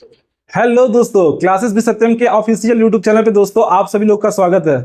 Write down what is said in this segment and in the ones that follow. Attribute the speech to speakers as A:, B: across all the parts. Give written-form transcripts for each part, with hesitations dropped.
A: Hello दोस्तों, classes भी सत्यम के ऑफिशियल यूट्यूब चैनल पे दोस्तों आप सभी लोग का स्वागत है।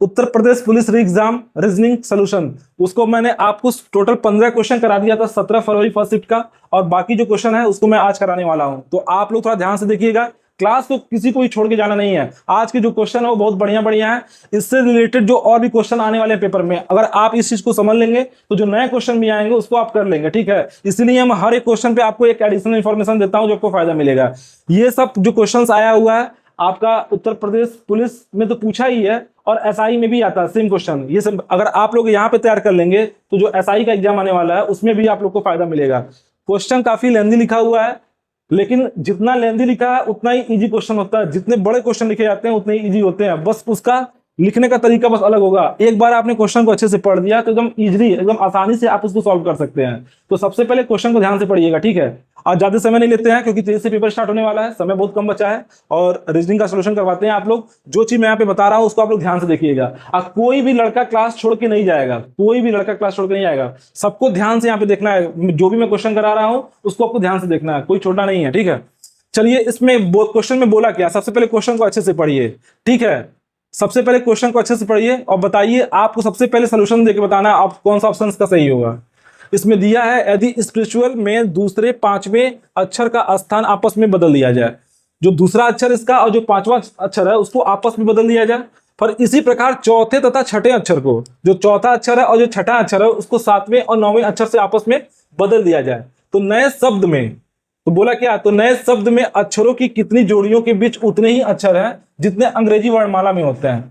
A: Uttar Pradesh police re exam reasoning solution, उसको मैंने आपको टोटल 15 क्वेश्चन करा दिया था 17 फरवरी फर्स्ट शिफ्ट का, और बाकी जो क्वेश्चन है उसको मैं आज कराने वाला हूं। तो आप लोग थोड़ा ध्यान से देखिएगा, क्लास को किसी को भी छोड़ के जाना नहीं है। आज के जो क्वेश्चन है वो बहुत बढ़िया बढ़िया है। इससे रिलेटेड जो और भी क्वेश्चन आने वाले हैं पेपर में, अगर आप इस चीज को समझ लेंगे तो जो नए क्वेश्चन भी आएंगे उसको आप कर लेंगे। ठीक है, इसलिए मैं हर एक क्वेश्चन पे आपको एक एडिशनल इन्फॉर्मेशन देता हूं जो आपको फायदा मिलेगा। ये सब जो क्वेश्चंस आया हुआ है आपका उत्तर प्रदेश पुलिस में तो पूछा ही है, और एसआई में भी आता है सेम क्वेश्चन। ये सब अगर आप लोग यहाँ पे तैयार कर लेंगे तो जो एसआई का एग्जाम आने वाला है उसमें भी आप लोग को फायदा मिलेगा। क्वेश्चन काफी लेंथी लिखा हुआ है, लेकिन जितना लेंथी लिखा है उतना ही इजी क्वेश्चन होता है। जितने बड़े क्वेश्चन लिखे जाते हैं उतने ही इजी होते हैं, बस उसका लिखने का तरीका बस अलग होगा। एक बार आपने क्वेश्चन को अच्छे से पढ़ दिया तो एकदम इजीली, एकदम आसानी से आप उसको सॉल्व कर सकते हैं। तो सबसे पहले क्वेश्चन को ध्यान से पढ़िएगा, ठीक है। आज ज्यादा समय नहीं लेते हैं क्योंकि तेज से पेपर स्टार्ट होने वाला है, समय बहुत कम बचा है, और रीजनिंग का सोल्यूशन करवाते हैं आप लोग। जो चीज मैं यहाँ पे बता रहा हूँ उसको आप लोग ध्यान से देखिएगा। अब कोई भी लड़का क्लास छोड़ के नहीं जाएगा, कोई भी लड़का क्लास छोड़ के नहीं आएगा। सबको ध्यान से यहाँ पे देखना है, जो भी मैं क्वेश्चन करा रहा हूँ उसको आपको ध्यान से देखना है, कोई छोड़ना नहीं है, ठीक है। चलिए, इसमें क्वेश्चन में बोला क्या, सबसे पहले क्वेश्चन को अच्छे से पढ़िए, ठीक है। सबसे पहले क्वेश्चन को अच्छे से पढ़िए और बताइए, आपको सबसे पहले सोल्यूशन देके बताना है आप कौन सा ऑप्शन का सही होगा। इसमें दिया है, यदि स्पिरिचुअल में दूसरे पांचवें अक्षर का स्थान आपस में बदल दिया जाए, जो दूसरा अक्षर इसका और जो पांचवा अक्षर है उसको आपस में बदल दिया जाए, पर इसी प्रकार चौथे तथा छठे अक्षर को, जो चौथा अक्षर है और जो छठा अक्षर है उसको सातवें और नौवें अक्षर से आपस में बदल दिया जाए, तो नए शब्द में, तो बोला क्या, तो नए शब्द में अक्षरों की कितनी जोड़ियों के बीच उतने ही अक्षर हैं जितने अंग्रेजी वर्णमाला में होते हैं।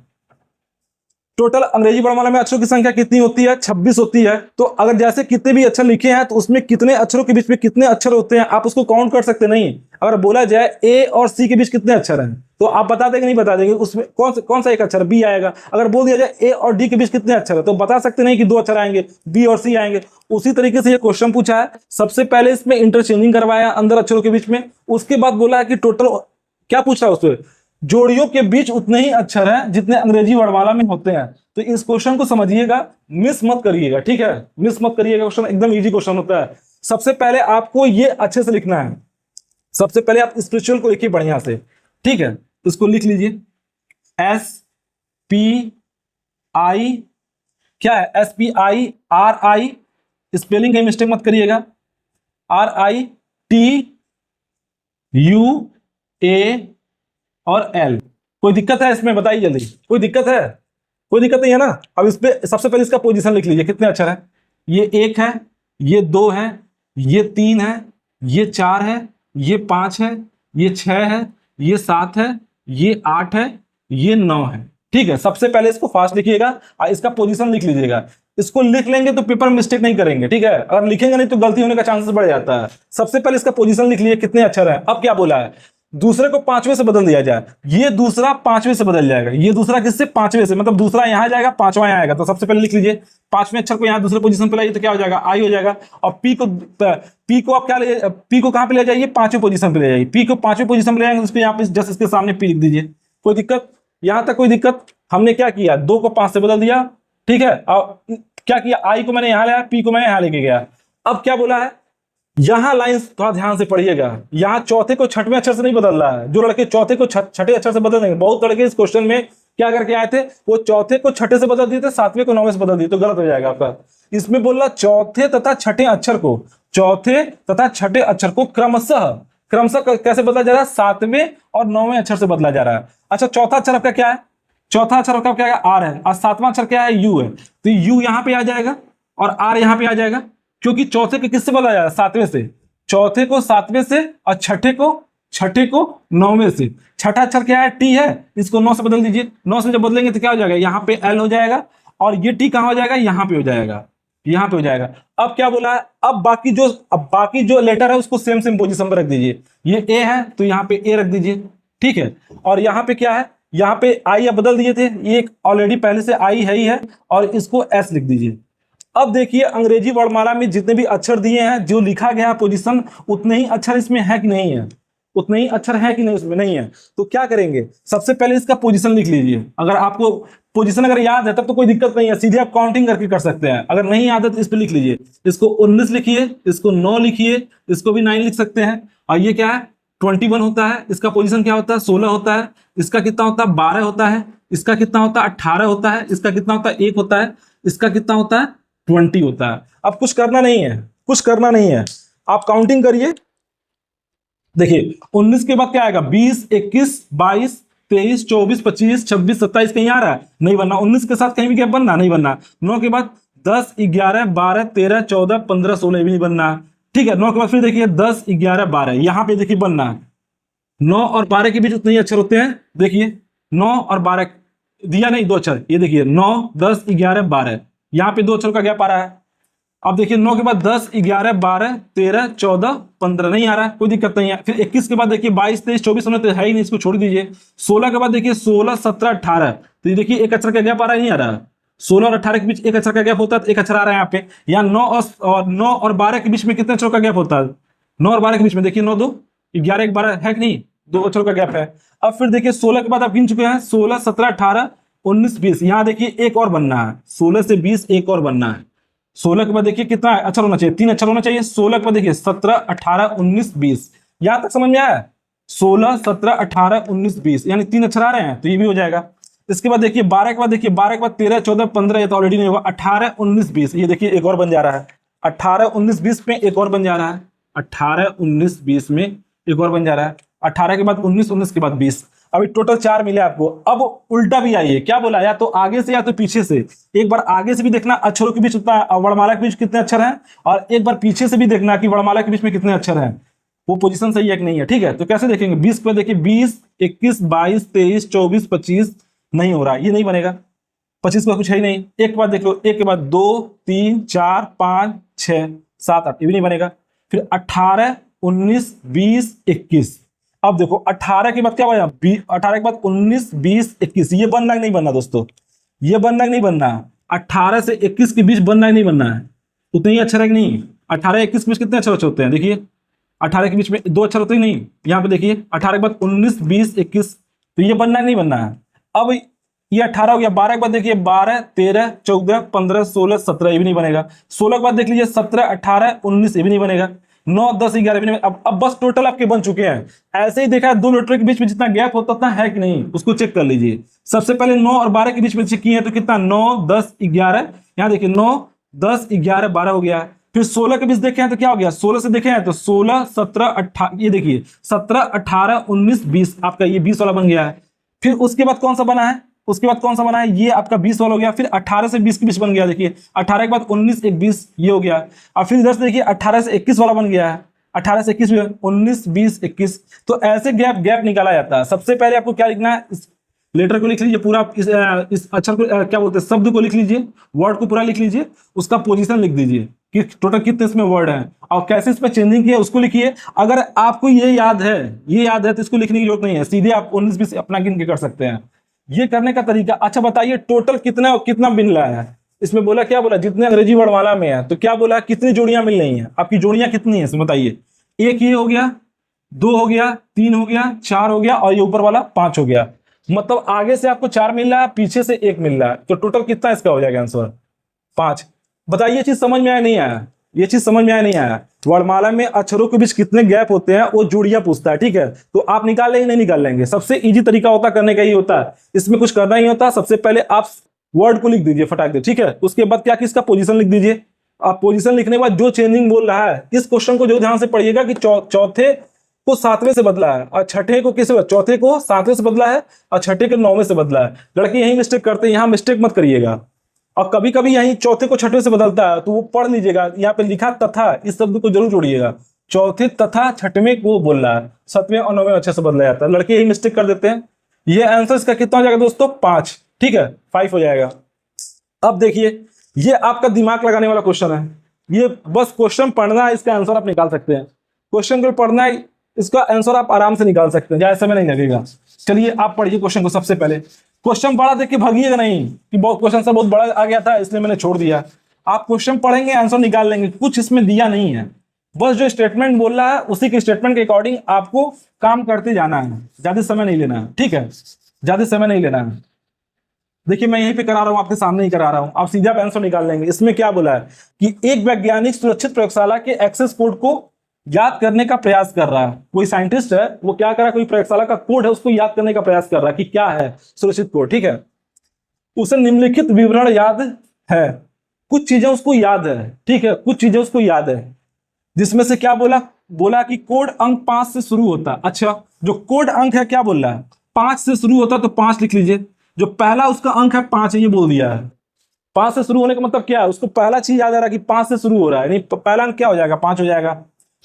A: टोटल अंग्रेजी वर्णमाला में अक्षरों की संख्या कितनी होती है, 26 होती है। तो अगर जैसे कितने भी अक्षर लिखे हैं तो उसमें कितने अक्षरों के बीच में कितने अक्षर होते हैं आप उसको काउंट कर सकते नहीं। अगर बोला जाए ए और सी के बीच कितने अक्षर हैं तो आप बता देंगे, नहीं बता देंगे, उसमें कौन सा एक अक्षर बी आएगा। अगर बोल दिया जाए ए और डी के बीच कितने अक्षर है तो बता सकते नहीं कि दो अक्षर आएंगे, बी और सी आएंगे। उसी तरीके से ये क्वेश्चन पूछा है, सबसे पहले इसमें इंटरचेंजिंग करवाया अंदर अक्षरों के बीच में, उसके बाद बोला है कि टोटल क्या पूछ रहा है उसमें, जोड़ियों के बीच उतने ही अक्षर हैं जितने अंग्रेजी वर्णमाला में होते हैं। तो इस क्वेश्चन को समझिएगा, मिस मत करिएगा, ठीक है, मिस मत करिएगा। क्वेश्चन एकदम इजी क्वेश्चन होता है। सबसे पहले आपको ये अच्छे से लिखना है, सबसे पहले आप स्पिरिचुअल को लिखिए बढ़िया से, ठीक है। तो इसको लिख लीजिए, एस पी आई, क्या है, S P I R I, spelling का मिस्टेक मत करिएगा, are I T U A और एल। कोई दिक्कत है इसमें, बताइए जल्दी, कोई दिक्कत है, कोई दिक्कत नहीं है ना। अब इस पे सबसे पहले इसका पोजीशन लिख लीजिए, कितने अक्षर है, ये एक है, ये दो है, ये तीन है, ये चार है, ये पांच है, ये छह है, ये सात है, ये आठ है, ये नौ है, ठीक है। सबसे पहले इसको फास्ट लिखिएगा और इसका पोजीशन लिख लीजिएगा। इसको लिख लेंगे तो पेपर में मिस्टेक नहीं करेंगे, ठीक है। अगर लिखेंगे नहीं तो गलती होने का चांसेस बढ़ जाता है। सबसे पहले इसका पोजीशन लिख लीजिए कितने अक्षर है। अब क्या बोला है, दूसरे को पांचवें से बदल दिया जाए, ये दूसरा पांचवें से बदल जाएगा, ये दूसरा किससे, पांचवें से, मतलब दूसरा यहां जाएगा पांचवा यहां आएगा। तो सबसे पहले लिख लीजिए पांचवें अक्षर को यहां दूसरे पोजीशन पे लाइए तो क्या हो जाएगा, आई हो जाएगा। और पी को आप क्या ले, पी को कहां पे ले जाइए, पांचवें पोजीशन पे ले जाइए, पी को पांचवें पोजीशन पे ले जाएंगे, उसको यहाँ पे जस्ट इसके सामने पी लिख दीजिए। कोई दिक्कत, यहां तक कोई दिक्कत। हमने क्या किया, दो को पांच से बदल दिया, ठीक है। और क्या किया, आई को मैंने यहां लाया, पी को मैंने यहां लेके गया। अब क्या बोला है, यहां लाइंस थोड़ा ध्यान से पढ़िएगा, यहां चौथे को छठवें अक्षर से नहीं बदल रहा है। जो लड़के चौथे को छठे अक्षर से बदल देंगे, बहुत लड़के इस क्वेश्चन में क्या करके आए थे, वो चौथे को छठे से बदल दिए थे, सातवें को नौवें से बदल दिए, तो गलत हो जाएगा आपका। इसमें बोल रहा चौथे तथा छठे अक्षर को, चौथे तथा छठे अक्षर को क्रमशः क्रमशः कैसे बदला जा रहा है, सातवें और नौवें अक्षर से बदला जा रहा है। अच्छा, चौथा अक्षर आपका क्या है, चौथा अक्षर आपका क्या है, आर है, और सातवां अक्षर क्या है, यू है। तो यू यहां पे आ जाएगा और आर यहां पे आ जाएगा, क्योंकि चौथे को किससे बदला जा रहा है, सातवें से, चौथे को सातवें से और छठे को नौवें से। छठा अक्षर क्या है, टी है, इसको नौ से बदल दीजिए, नौ से जब बदलेंगे तो क्या हो जाएगा, यहाँ पे एल हो जाएगा, और ये टी कहां हो जाएगा, यहाँ पे हो जाएगा, यहाँ पे हो जाएगा। अब क्या बोला है, अब बाकी जो लेटर है उसको सेम पोजीशन पर रख दीजिए। ये ए है तो यहाँ पे ए रख दीजिए, ठीक है। और यहाँ पे क्या है, यहाँ पे आई अब बदल दिए थे, ये ऑलरेडी पहले से आई है ही है, और इसको एस लिख दीजिए। अब देखिए, अंग्रेजी वर्णमाला में जितने भी अक्षर दिए हैं, जो लिखा गया पोजीशन, उतने ही अक्षर इसमें है कि नहीं है, उतने ही अक्षर है कि नहीं, उसमें नहीं है। तो क्या करेंगे, सबसे पहले इसका पोजीशन लिख लीजिए। अगर आपको पोजीशन अगर याद है तब तो कोई दिक्कत नहीं है, सीधे आप काउंटिंग करके कर सकते हैं। अगर नहीं याद है तो इस पे लिख लीजिए, इसको 19 लिखिए, इसको 9 लिखिए, इसको भी 9 लिख सकते हैं। और ये क्या है, 21 होता है, इसका पोजीशन क्या होता है 16 होता है, इसका कितना होता है 12 होता है, इसका कितना होता है 18 होता है, इसका कितना होता है 1 होता है, इसका कितना होता है 20 होता है। अब कुछ करना नहीं है, कुछ करना नहीं है, आप काउंटिंग करिए। देखिए 19 के बाद क्या आएगा 20, 21, 22, 23, 24, 25, 26, 27 कहीं आ रहा है नहीं बनना। 19 के साथ कहीं भी क्या बनना नहीं बनना। 9 के बाद 10, 11, 12, 13, 14, 15, 16 भी नहीं बनना। ठीक है 9 के बाद फिर देखिए 10, 11, 12 यहां पे देखिए बनना है। 9 और 12 के बीच उतने ही अक्षर होते हैं। देखिए 9 और 12 दिया नहीं, दो अक्षर, ये देखिए 9, 10, 11, 12 यहां पे दो अक्षर का गैप आ रहा है। अब देखिए 9 के बाद 10, 11, 12, 13, 14, 15 नहीं आ रहा है, कोई दिक्कत नहीं है। फिर 21 के बाद देखिए 22, 23, 24 19 है ही नहीं, इसको छोड़ दीजिए। 16 के बाद देखिए 16, 17, 18 तो ये देखिए एक अक्षर का गैप आ रहा है, नहीं आ रहा। 16 और 18 के बीच एक अक्षर का गैप होता है, तो एक अक्षर आ रहा है यहाँ पे। यहाँ 9 और 12 के बीच में कितने अक्षरों का गैप होता है 9 और 12 के बीच में देखिए 9, 2, 11, 1, 12 है कि नहीं, दो अक्षरों का गैप है। अब फिर देखिए 16 के बाद आप गिन चुके हैं 16, 17, 18, 19, 20 यहाँ देखिए एक और बनना है। 16 से 20 एक और बनना है। 16 के बाद देखिए कितना अक्षर होना चाहिए, 3 अक्षर होना चाहिए। 16 के बाद देखिए 17, 18, 19, 20 यहां तक समझ में आया। 16, 17, 18, 19, 20 यानी 3 अक्षर आ रहे हैं, तो ये भी हो जाएगा। इसके बाद देखिए 12 के बाद देखिए 12 के बाद 13, 14, 15 ये तो ऑलरेडी नहीं होगा। 18, 19, 20 ये देखिए एक और बन जा रहा है। 18, 19, 20 में एक और बन जा रहा है। 18, 19, 20 में एक और बन जा रहा है। 18 के बाद 19, 19 के बाद 20 अभी टोटल 4 मिले आपको। अब उल्टा भी आइए, क्या बोला, या तो आगे से या तो पीछे से। एक बार आगे से भी देखना अक्षरों के बीच उतना वर्णमाला के बीच कितने अक्षर हैं, और एक बार पीछे से भी देखना कि वर्णमाला के बीच में कितने अक्षर हैं, वो पोजीशन सही है कि नहीं है। ठीक है, तो कैसे देखेंगे 20 पे देखिए 20, 21, 22, 23, 24, 25 नहीं हो रहा, ये नहीं बनेगा। 25 का कुछ है ही नहीं। एक के बाद देख लो, एक के बाद 2, 3, 4, 5, 6, 7, 8 ये भी नहीं बनेगा। फिर 18, 19, 20, 21 अब देखो 18 के बाद क्या बना 18 के बाद 19, 20, 21 ये बनना नहीं बनना दोस्तों, ये बनना नहीं बनना। 18 से 21 के बीच बनना नहीं बनना है, उतने ही अक्षर है कि नहीं। 18, 21 के बीच कितने अक्षर होते हैं देखिए, 18 के बीच में 2 अक्षर होते ही नहीं। यहाँ पे देखिए 18 के बाद 19, 20, 21 तो ये बनना नहीं बनना है। अब ये 18 हो गया। 12 के बाद देखिए 12, 13, 14, 15, 16, 17 ये भी नहीं बनेगा। 16 के बाद देख लीजिए 17, 18, 19 ये भी नहीं बनेगा। 9, 10, 11 भी नहीं। अब बस टोटल आपके बन चुके हैं। ऐसे ही देखा है 2 लेटर के बीच में जितना गैप होता उतना है कि नहीं, उसको चेक कर लीजिए। सबसे पहले 9 और 12 के बीच में चेक किए हैं तो कितना 9, 10, 11 यहाँ देखिए 9, 10, 11, 12 हो गया। फिर 16 के बीच देखे हैं तो क्या हो गया, 16 से देखे हैं तो 16, 17, 18 ये देखिए 17, 18, 19, 20 आपका ये 20 वाला बन गया है। फिर उसके बाद कौन सा बना है, उसके बाद कौन सा बना है, ये आपका 20 वाला हो गया। फिर 18 से 20 के बीच बन गया, देखिए 18 के बाद 19, 1, 20 ये हो गया। और फिर इधर से देखिए 18 से 21 वाला बन गया है। 18 से 21 19, 20, 21 तो ऐसे गैप निकाला जाता है। सबसे पहले आपको क्या लिखना है, इस लेटर को लिख लीजिए पूरा, इस अक्षर को क्या बोलते हैं शब्द को लिख लीजिए, वर्ड को पूरा लिख लीजिए, उसका पोजीशन लिख दीजिए कि टोटल कितने इसमें वर्ड हैं और कैसे इसमें चेंजिंग की है उसको लिखिए। अगर आपको ये याद है तो इसको लिखने की जरूरत नहीं है, सीधे आप 19, 20 अपना गिन के कर सकते हैं। ये करने का तरीका। अच्छा बताइए टोटल कितना मिल रहा है, इसमें बोला क्या बोला जितने अंग्रेजी वर्णमाला में है तो क्या बोला कितनी जोड़ियां मिल रही हैं, आपकी जोड़ियां कितनी है इसमें बताइए। एक ये हो गया, 2 हो गया, 3 हो गया, 4 हो गया और ये ऊपर वाला 5 हो गया। मतलब आगे से आपको 4 मिल रहा है, पीछे से 1 मिल रहा है, तो टोटल कितना इसका हो जाएगा आंसर 5। बताइए ये चीज समझ में आया नहीं आया, ये चीज समझ में आया नहीं आया। वर्णमाला में अक्षरों के बीच कितने गैप होते हैं वो जोड़ियां पूछता है, ठीक है। तो आप निकाल लेंगे नहीं निकाल लेंगे, सबसे इजी तरीका होता करने का ही होता है, इसमें कुछ करना ही होता। सबसे पहले आप वर्ड को लिख दीजिए फटाक दे, ठीक है। उसके बाद क्या किसका पोजीशन लिख दीजिए। आप पोजीशन लिखने के बाद जो चेंजिंग बोल रहा है, इस क्वेश्चन को जो ध्यान से पढ़िएगा कि चौथे को 7वें से बदला है और छठे को किससे, चौथे को 7वें से बदला है और छठे को 9वें से बदला है। लड़के यही मिस्टेक करते हैं, यहाँ मिस्टेक मत करिएगा। और कभी कभी यही चौथे को छठवें से बदलता है तो वो पढ़ लीजिएगा, यहाँ पे लिखा तथा, इस शब्द को जरूर जोड़िएगा। चौथे तथा छठवें को बोल रहा है, 7वें और 9वें अच्छे से बदला जाता है, लड़के यही मिस्टेक कर देते हैं। ये आंसर इसका कितना हो जाएगा दोस्तों 5, ठीक है 5 हो जाएगा। अब देखिए ये आपका दिमाग लगाने वाला क्वेश्चन है, ये बस क्वेश्चन पढ़ना है, इसका आंसर आप निकाल सकते हैं। क्वेश्चन को पढ़ना है, इसका आंसर आप आराम से निकाल सकते हैं, ज्यादा समय नहीं लगेगा। चलिए आप पढ़िए क्वेश्चन को। सबसे पहले क्वेश्चन बड़ा देख के भागिएगा नहीं कि बहुत क्वेश्चन सब बहुत बड़ा आ गया था इसलिए मैंने छोड़ दिया। आप क्वेश्चन पढ़ेंगे आंसर निकाल लेंगे, कुछ इसमें दिया नहीं है, बस जो स्टेटमेंट बोल रहा है उसी के स्टेटमेंट के अकॉर्डिंग आपको काम करते जाना है, ज्यादा समय नहीं लेना है, ठीक है, ज्यादा समय नहीं लेना है। देखिए मैं यहीं पे करा रहा हूं, आपके सामने ही करा रहा हूं, आप सीधा आंसर निकाल लेंगे। इसमें क्या बोला है कि एक वैज्ञानिक सुरक्षित प्रयोगशाला के एक्सेस कोड को याद करने का प्रयास कर रहा है। कोई साइंटिस्ट है, वो क्या कर रहा है, कोई प्रयोगशाला का कोड है, उसको याद करने का प्रयास कर रहा है कि क्या है सुरक्षित कोड। ठीक है, उसे निम्नलिखित विवरण याद है, कुछ चीजें उसको याद है। ठीक है, कुछ चीजें उसको याद है, जिसमें से क्या बोला, बोला कि कोड अंक 5 से शुरू होता है। अच्छा, जो कोड अंक है क्या बोल रहा है, 5 से शुरू होता है, तो 5 लिख लीजिए। जो पहला उसका अंक है 5 है, ये बोल दिया है। 5 से शुरू होने का मतलब क्या है, उसको पहला चीज याद आ रहा है कि 5 से शुरू हो रहा है, यानी पहला अंक क्या हो जाएगा, 5 हो जाएगा।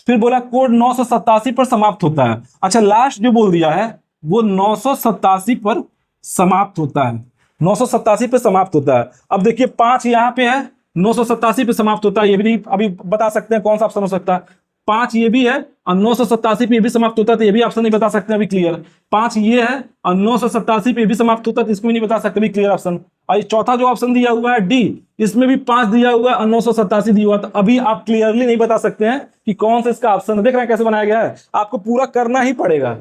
A: फिर बोला कोड 987 पर समाप्त होता है। अच्छा, लास्ट जो बोल दिया है वो 987 पर समाप्त होता है, 987 पे समाप्त होता है। अब देखिए 5 यहाँ पे है, 987 पे समाप्त होता है, ये भी नहीं अभी बता सकते हैं कौन सा ऑप्शन हो सकता है। 5 ये भी है और 987 पे ये भी समाप्त होता है, तो ये भी ऑप्शन नहीं बता सकते अभी, क्लियर। 5 ये है और 987 पे ये भी समाप्त होता है, तो इसको भी नहीं बता सकते अभी, क्लियर ऑप्शन। और चौथा जो ऑप्शन दिया हुआ है डी, इसमें भी 5 दिया हुआ है और 987 दिया हुआ है, तो अभी आप क्लियरली नहीं बता सकते हैं कि कौन सा इसका ऑप्शन है। देख रहे हैं कैसे बनाया गया है, आपको पूरा करना ही पड़ेगा,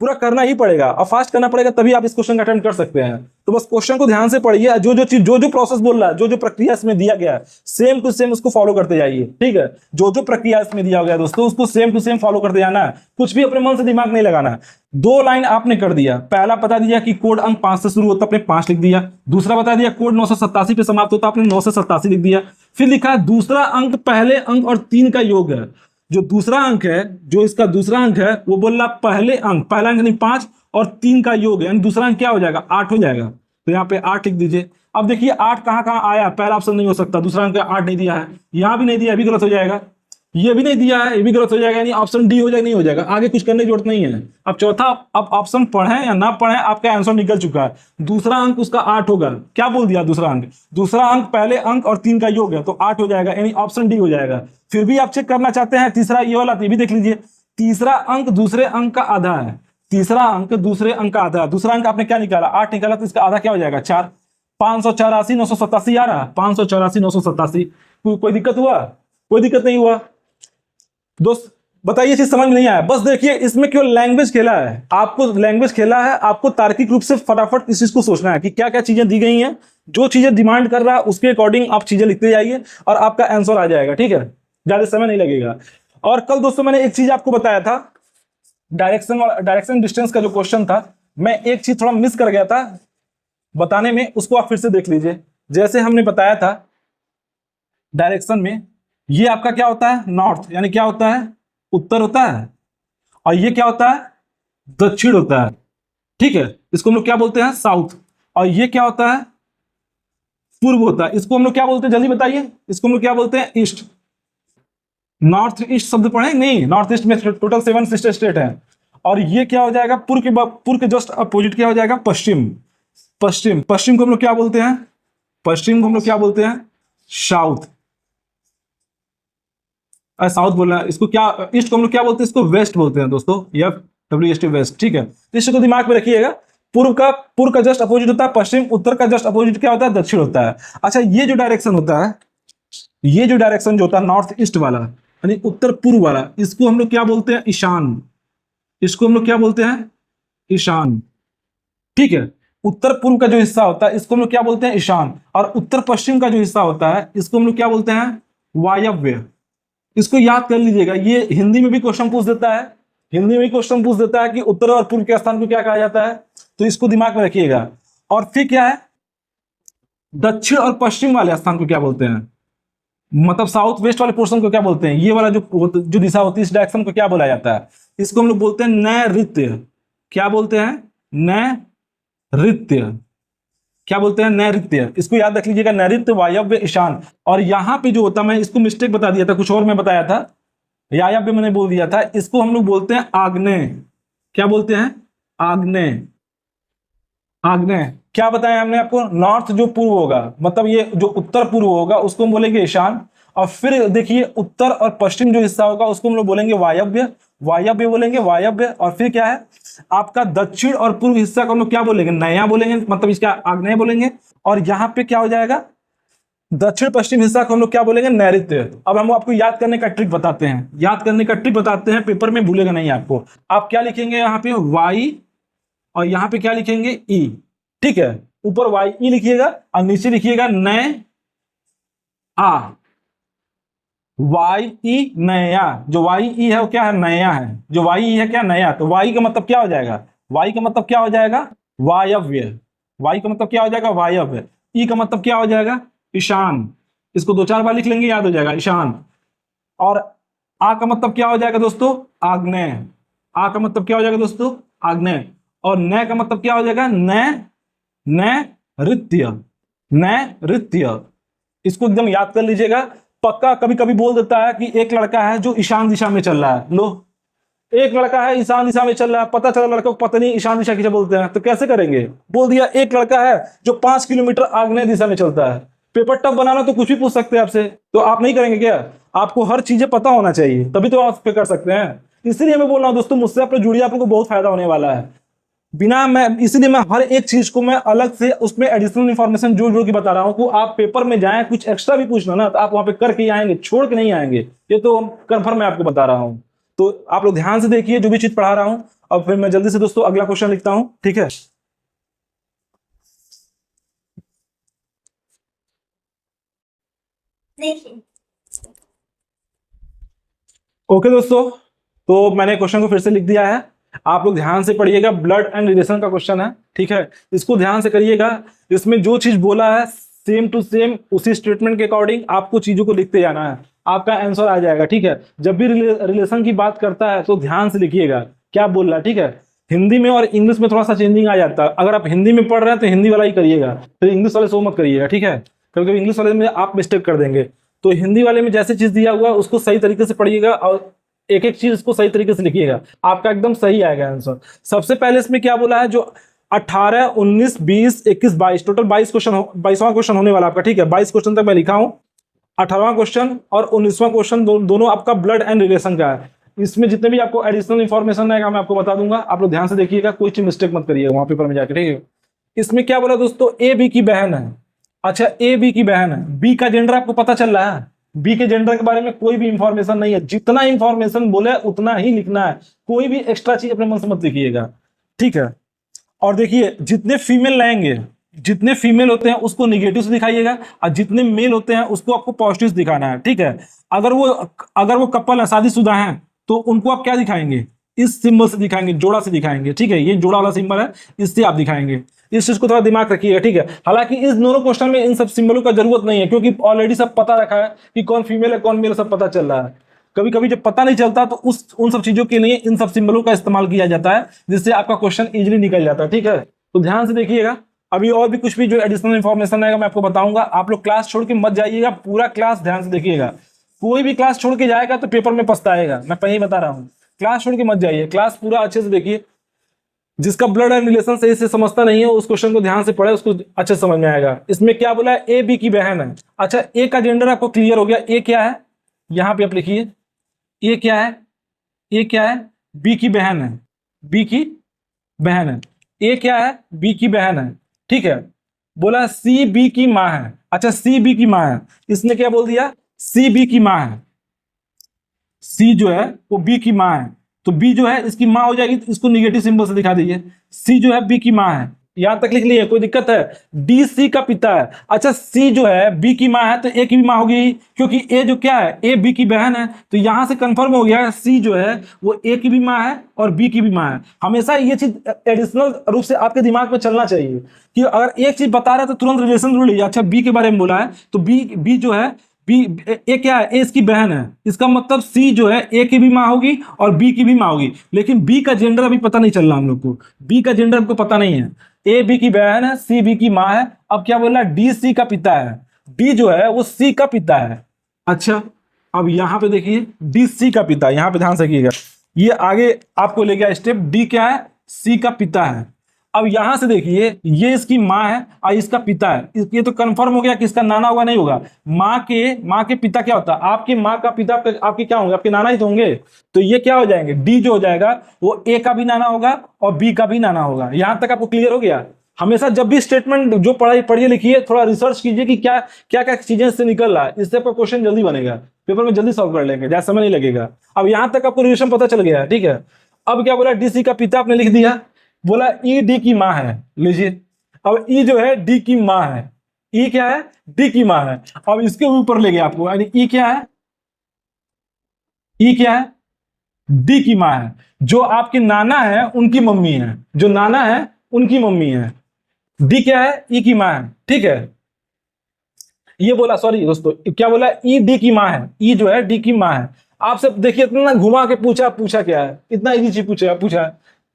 A: पूरा करना ही पड़ेगा और फास्ट करना पड़ेगा, तभी आप इस क्वेश्चन का अटेम्प्ट कर सकते हैं। तो बस क्वेश्चन को ध्यान से पढ़िए, जो जो चीज, जो जो प्रोसेस बोल रहा है, जो जो प्रक्रिया इसमें दिया गया है, सेम टू सेम उसको फॉलो करते जाइए। ठीक है, जो जो प्रक्रिया इसमें दिया गया है दोस्तों, उसको सेम टू सेम फॉलो करते जाना है, कुछ भी अपने मन से दिमाग नहीं लगाना है। 2 लाइन आपने कर दिया, पहला बता दिया कि कोड अंक 5 से शुरू होता, आपने 5 लिख दिया। दूसरा बता दिया कोड 987 पे समाप्त होता, आपने 987 लिख दिया। फिर लिखा है दूसरा अंक पहले अंक और 3 का योग है। जो दूसरा अंक है, जो इसका दूसरा अंक है, वो बोल रहा पहले अंक, पहला अंक नहीं 5 और 3 का योग है, यानी दूसरा अंक क्या हो जाएगा, 8 हो जाएगा। तो यहाँ पे 8 लिख दीजिए। अब देखिए 8 कहाँ कहाँ आया, पहला ऑप्शन नहीं हो सकता, दूसरा अंक 8 नहीं दिया है, यहाँ भी नहीं दिया, भी गलत हो जाएगा। ये भी नहीं दिया है, ये भी गलत हो जाएगा, यानी ऑप्शन डी हो जाएगा, नहीं हो जाएगा, आगे कुछ करने की जरूरत नहीं है। अब चौथा, अब ऑप्शन पढ़े या ना पढ़े, आपका आंसर निकल चुका है। दूसरा अंक उसका 8 होगा, क्या बोल दिया, दूसरा अंक, दूसरा अंक पहले अंक और 3 का योग है, तो 8 हो जाएगा, यानी ऑप्शन डी हो जाएगा। फिर भी आप चेक करना चाहते हैं तीसरा ये वाला, तो ये भी देख लीजिए, तीसरा अंक दूसरे अंक का आधा है, तीसरा अंक दूसरे अंक का आधा, दूसरा अंक आपने क्या निकाला, 8 निकाला, तो इसका आधा क्या हो जाएगा, 4। 584 987 आ रहा, 584 987। कोई दिक्कत हुआ, कोई दिक्कत नहीं हुआ दोस्त। बताइए चीज समझ में नहीं आया, बस देखिए इसमें केवल लैंग्वेज खेला है, आपको लैंग्वेज खेला है, आपको तार्किक रूप से फटाफट इस चीज को सोचना है कि क्या क्या चीजें दी गई हैं, जो चीजें डिमांड कर रहा है उसके अकॉर्डिंग आप चीजें लिखते जाइए और आपका आंसर आ जाएगा। ठीक है, ज्यादा समय नहीं लगेगा। और कल दोस्तों मैंने एक चीज आपको बताया था, डायरेक्शन डिस्टेंस का जो क्वेश्चन था, मैं एक चीज थोड़ा मिस कर गया था बताने में, उसको आप फिर से देख लीजिए। जैसे हमने बताया था डायरेक्शन में, ये आपका क्या होता है, नॉर्थ, यानी क्या होता है, उत्तर होता है, और ये क्या होता है, दक्षिण होता है। ठीक है, इसको हम लोग क्या बोलते हैं, साउथ। और ये क्या होता है, पूर्व होता है, इसको हम लोग क्या बोलते हैं, जल्दी बताइए, इसको हम लोग क्या बोलते हैं, ईस्ट। नॉर्थ ईस्ट शब्द पढ़े नहीं, नॉर्थ ईस्ट में टोटल 7 सिस्टर स्टेट है। और ये क्या हो जाएगा, पूर्व के जस्ट अपोजिट क्या हो जाएगा, पश्चिम। पश्चिम, पश्चिम को हम लोग क्या बोलते हैं, पश्चिम को हम लोग क्या बोलते हैं, साउथ। साउथ बोलना है इसको, क्या ईस्ट को हम लोग क्या बोलते हैं, इसको वेस्ट बोलते हैं दोस्तों, WEST, वेस्ट। ठीक है, इसको दिमाग में रखिएगा। पूर्व का जस्ट अपोजिट होता है पश्चिम, उत्तर का जस्ट अपोजिट क्या होता है, दक्षिण होता है। अच्छा, ये जो डायरेक्शन होता है, ये जो डायरेक्शन जो होता है नॉर्थ ईस्ट वाला, यानी उत्तर पूर्व वाला, इसको हम लोग क्या बोलते हैं, ईशान। इसको हम लोग क्या बोलते हैं, ईशान। ठीक है, उत्तर पूर्व का जो हिस्सा होता है इसको हम लोग क्या बोलते हैं, ईशान। और उत्तर पश्चिम का जो हिस्सा होता है इसको हम लोग क्या बोलते हैं, वायव्य। इसको याद कर लीजिएगा, ये हिंदी में भी क्वेश्चन पूछ देता है, हिंदी में भी क्वेश्चन पूछ देता है कि उत्तर और पूर्व के स्थान को क्या कहा जाता है, तो इसको दिमाग में रखिएगा। और फिर क्या है, दक्षिण और पश्चिम वाले स्थान को क्या बोलते हैं, मतलब साउथ वेस्ट वाले पोर्शन को क्या बोलते हैं, ये वाला जो दिशा होती है, इस डायरेक्शन को क्या बोला जाता है, इसको हम लोग बोलते हैं नैऋत्य। क्या बोलते हैं, नैऋत्य। क्या बोलते हैं, नैऋत्य। इसको याद रख लीजिएगा, नैऋत्य, वायव्य, ईशान। और यहां पे जो होता, मैं इसको मिस्टेक बता दिया था, कुछ और मैं बताया था, वायव्य मैंने बोल दिया था, इसको हम लोग बोलते हैं आग्नेय। क्या बोलते हैं, आग्नेय। आग्नेय क्या बताया हमने आपको, नॉर्थ जो पूर्व होगा, मतलब ये जो उत्तर पूर्व होगा उसको हम बोलेंगे ईशान। और फिर देखिए उत्तर और पश्चिम जो हिस्सा होगा उसको हम लोग बोलेंगे वायव्य, वायव्य बोलेंगे, वायव्य। और फिर क्या है, आपका दक्षिण और पूर्व हिस्सा को हम लोग क्या बोलेंगे, नया बोलेंगे, मतलब इसका आग्नेय बोलेंगे। और यहाँ पे क्या हो जाएगा, दक्षिण पश्चिम हिस्सा को हम लोग क्या बोलेंगे, नैऋत्य। अब हम आपको याद करने का ट्रिक बताते हैं, याद करने का ट्रिक बताते हैं, पेपर में भूलेगा नहीं आपको। आप क्या लिखेंगे यहाँ पे, वाई, और यहाँ पे क्या लिखेंगे, ई। ठीक है, ऊपर वाई ई लिखिएगा और नीचे लिखिएगा नए आ, वाई ई नया, जो वाई ई है वो क्या है, नया है। जो वाई ई है क्या, नया। तो वाई का मतलब क्या हो जाएगा, वाई का मतलब क्या हो जाएगा, वायव्य। वाई का मतलब क्या हो जाएगा, वायव्य। ई का मतलब क्या हो जाएगा, ईशान। इसको दो चार बार लिख लेंगे, याद हो जाएगा, ईशान। और आ का मतलब क्या हो जाएगा दोस्तों, आग्नेय। आ का मतलब क्या हो जाएगा दोस्तों, आग्नेय। और न का मतलब क्या हो जाएगा, नैऋत्य। नैऋत्य, इसको एकदम याद कर लीजिएगा। पक्का कभी कभी बोल देता है कि एक लड़का है जो ईशान दिशा में चल रहा है, लो एक लड़का है ईशान दिशा में चल रहा है, पता चला लड़का को पता नहीं ईशान दिशा किसे बोलते हैं, तो कैसे करेंगे। बोल दिया एक लड़का है जो 5 किलोमीटर आग्नेय दिशा में चलता है। पेपर टफ बनाना तो कुछ भी पूछ सकते हैं आपसे, तो आप नहीं करेंगे क्या। आपको हर चीजें पता होना चाहिए, तभी तो आप पे कर सकते हैं। इसलिए मैं बोल रहा हूँ दोस्तों, मुझसे आप जुड़िए, आपको बहुत फायदा होने वाला है। बिना मैं इसलिए मैं हर एक चीज को मैं अलग से उसमें एडिशनल इंफॉर्मेशन जोड़ जोड़ के बता रहा हूं कि आप पेपर में जाएं, कुछ एक्स्ट्रा भी पूछना ना तो आप वहां पे करके ही आएंगे, छोड़ के नहीं आएंगे। ये तो कंफर्म मैं आपको बता रहा हूं। तो आप लोग ध्यान से देखिए जो भी चीज पढ़ा रहा हूं। अब फिर मैं जल्दी से दोस्तों अगला क्वेश्चन लिखता हूं, ठीक है। ओके दोस्तों, तो मैंने क्वेश्चन को फिर से लिख दिया है। आप लोग ध्यान से पढ़िएगा, ब्लड एंड रिलेशन का क्वेश्चन है, ठीक है। इसको ध्यान से करिएगा। इसमें जो चीज बोला है सेम टू सेम उसी स्टेटमेंट के अकॉर्डिंग आपको चीजों को लिखते जाना है, आपका आंसर आ जाएगा, ठीक है। जब भी रिलेशन की बात करता है तो ध्यान से लिखिएगा क्या बोल रहा है, ठीक है। हिंदी में और इंग्लिश में थोड़ा सा चेंजिंग आ जाता है। अगर आप हिंदी में पढ़ रहे हैं तो हिंदी वाला ही करिएगा, फिर इंग्लिश वाले शो मत करिएगा, ठीक है। कभी कभी इंग्लिश वाले में आप मिस्टेक कर देंगे। तो हिंदी वाले में जैसे चीज दिया हुआ है उसको सही तरीके से पढ़िएगा और एक एक चीज को सही तरीके से लिखिएगा, आपका एकदम सही आएगा आंसर। सबसे पहले इसमें क्या बोला है, जो 18, 19, 20, 21, 22 टोटल 22 क्वेश्चन, 22वां क्वेश्चन होने वाला आपका, ठीक है। 22 क्वेश्चन तक मैं लिखा हूं। 18वां क्वेश्चन और 19वां क्वेश्चन दोनों आपका ब्लड एंड रिलेशन का है। इसमें जितने भी आपको एडिशनल इंफॉर्मेशन रहेगा मैं आपको बता दूंगा, आप लोग ध्यान से देखिएगा, कोई चीज मिस्टेक मत करिएगा वहां पेपर में जाकर, ठीक है। इसमें क्या बोला दोस्तों, ए बी की बहन है। अच्छा, ए बी की बहन है, बी का जेंडर आपको पता चल रहा है। बी के जेंडर के बारे में कोई भी इंफॉर्मेशन नहीं है, जितना इंफॉर्मेशन बोले उतना ही लिखना है, कोई भी एक्स्ट्रा चीज अपने मन से मत लिखिएगा, ठीक है। और देखिए जितने फीमेल लाएंगे, जितने फीमेल होते हैं उसको निगेटिव से दिखाइएगा, और जितने मेल होते हैं उसको आपको पॉजिटिव से दिखाना है, ठीक है। अगर वो कपल है, शादीशुदा हैं, तो उनको आप क्या दिखाएंगे, इस सिंबल से दिखाएंगे, जोड़ा से दिखाएंगे, ठीक है। ये जोड़ा वाला सिंबल है, इससे आप दिखाएंगे। इस चीज को थोड़ा दिमाग रखिएगा, ठीक है। हालांकि इस दोनों क्वेश्चन में इन सब सिंबलों का जरूरत नहीं है, क्योंकि ऑलरेडी सब पता रखा है कि कौन फीमेल है कौन मेल है, सब पता चल रहा है। कभी कभी जब पता नहीं चलता तो उस उन सब चीजों के लिए इन सब सिंबलों का इस्तेमाल किया जाता है, जिससे आपका क्वेश्चन इजीली निकल जाता है, ठीक है। तो ध्यान से देखिएगा। अभी और भी कुछ भी जो एडिशनल इंफॉर्मेशन आएगा मैं आपको बताऊंगा। आप लोग क्लास छोड़ के मत जाइएगा, पूरा क्लास ध्यान से देखिएगा। कोई भी क्लास छोड़ के जाएगा तो पेपर में पछताएगा, मैं पहले ही बता रहा हूँ। क्लास छोड़ के मत जाइए, क्लास पूरा अच्छे से देखिए। जिसका ब्लड एंड रिलेशन सही से समझता नहीं है उस क्वेश्चन को ध्यान से पढ़े, उसको अच्छे से समझ में आएगा। इसमें क्या बोला है, ए बी की बहन है। अच्छा, ए का जेंडर आपको क्लियर हो गया, ए क्या है, यहां पे आप लिखिए, ए क्या है, ए क्या है, बी की बहन है, बी की बहन है। ए क्या है, बी की बहन है, ठीक है। बोला सी बी की माँ है। अच्छा, सी बी की माँ है, इसने क्या बोल दिया, सी बी की माँ है। सी जो है वो बी की माँ है, तो बी जो है इसकी माँ हो जाएगी, तो इसको निगेटिव सिंबल से दिखा दीजिए। सी जो है बी की माँ है, यहां तक लिख लिए, कोई दिक्कत है। डी सी का पिता है। अच्छा, सी जो है बी की माँ है तो ए की भी माँ होगी, क्योंकि ए जो क्या है, ए बी की बहन है, तो यहां से कंफर्म हो गया सी जो है वो ए की भी माँ है और बी की भी माँ है। हमेशा ये चीज एडिशनल रूप से आपके दिमाग में चलना चाहिए कि अगर एक चीज बता रहा है तो तुरंत रिलेशन जोड़ लीजिए। अच्छा, बी के बारे में बोला है तो बी बी जो है, बी ए क्या है, ए इसकी बहन है, इसका मतलब सी जो है ए की भी माँ होगी और बी की भी माँ होगी। लेकिन बी का जेंडर अभी पता नहीं चल रहा हम लोग को, बी का जेंडर हमको पता नहीं है। ए बी की बहन है, सी बी की माँ है। अब क्या बोला, डी सी का पिता है, डी जो है वो सी का पिता है। अच्छा, अब यहां पे देखिए डी सी का पिता, यहां पे ध्यान से रखिएगा, ये आगे आपको ले गया स्टेप। डी क्या है, सी का पिता है। अब यहां से देखिए ये इसकी माँ है और इसका पिता है, ये तो कंफर्म हो गया कि इसका नाना होगा, नहीं होगा। माँ के पिता क्या होता है, आपकी माँ का पिता आपके क्या होंगे, आपके नाना ही तो होंगे। तो ये क्या हो जाएंगे, डी जो हो जाएगा वो ए का भी नाना होगा और बी का भी नाना होगा। यहां तक आपको क्लियर हो गया। हमेशा जब भी स्टेटमेंट जो पढ़िए लिखिए, थोड़ा रिसर्च कीजिए कि क्या क्या क्या चीजें इससे निकल रहा है, इससे आपका क्वेश्चन जल्दी बनेगा, पेपर में जल्दी सॉल्व कर लेंगे, ज्यादा समय नहीं लगेगा। अब यहां तक आपको रिलेशन पता चल गया, ठीक है। अब क्या बोला, डीसी का पिता आपने लिख दिया, बोला ई डी की माँ है, लीजिए। अब ई जो है डी की माँ है, ई क्या है, डी की माँ है। अब इसके ऊपर ले गया आपको, यानी ई क्या है, ई क्या है? डी की माँ है। जो आपके नाना है उनकी मम्मी है, जो नाना है उनकी मम्मी है। डी क्या है? ई की माँ है, ठीक है। ये बोला, सॉरी दोस्तों, क्या बोला? ई डी की माँ है, ई जो है डी की माँ है। आपसे देखिए इतना घुमा के पूछा, पूछा क्या है? इतना इजी चीज पूछा है।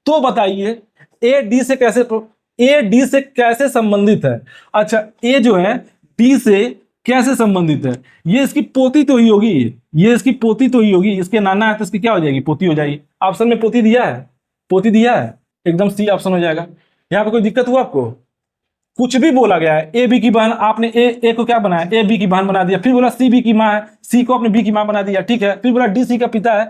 A: तो बताइए ए डी से कैसे संबंधित है? अच्छा, ए जो है डी से कैसे संबंधित है? ये इसकी पोती तो ही होगी, ये इसकी पोती तो ही होगी। इसके नाना है तो इसकी क्या हो जाएगी? पोती हो जाएगी। ऑप्शन में पोती दिया है, पोती दिया है, एकदम सी ऑप्शन हो जाएगा। यहाँ पे कोई दिक्कत हुआ आपको? कुछ भी बोला गया है। ए बी की बहन, आपने ए को क्या बनाया? ए बी की बहन बना दिया। फिर बोला सी बी की माँ है, सी को आपने बी की माँ बना दिया, ठीक है। फिर बोला डी सी का पिता है,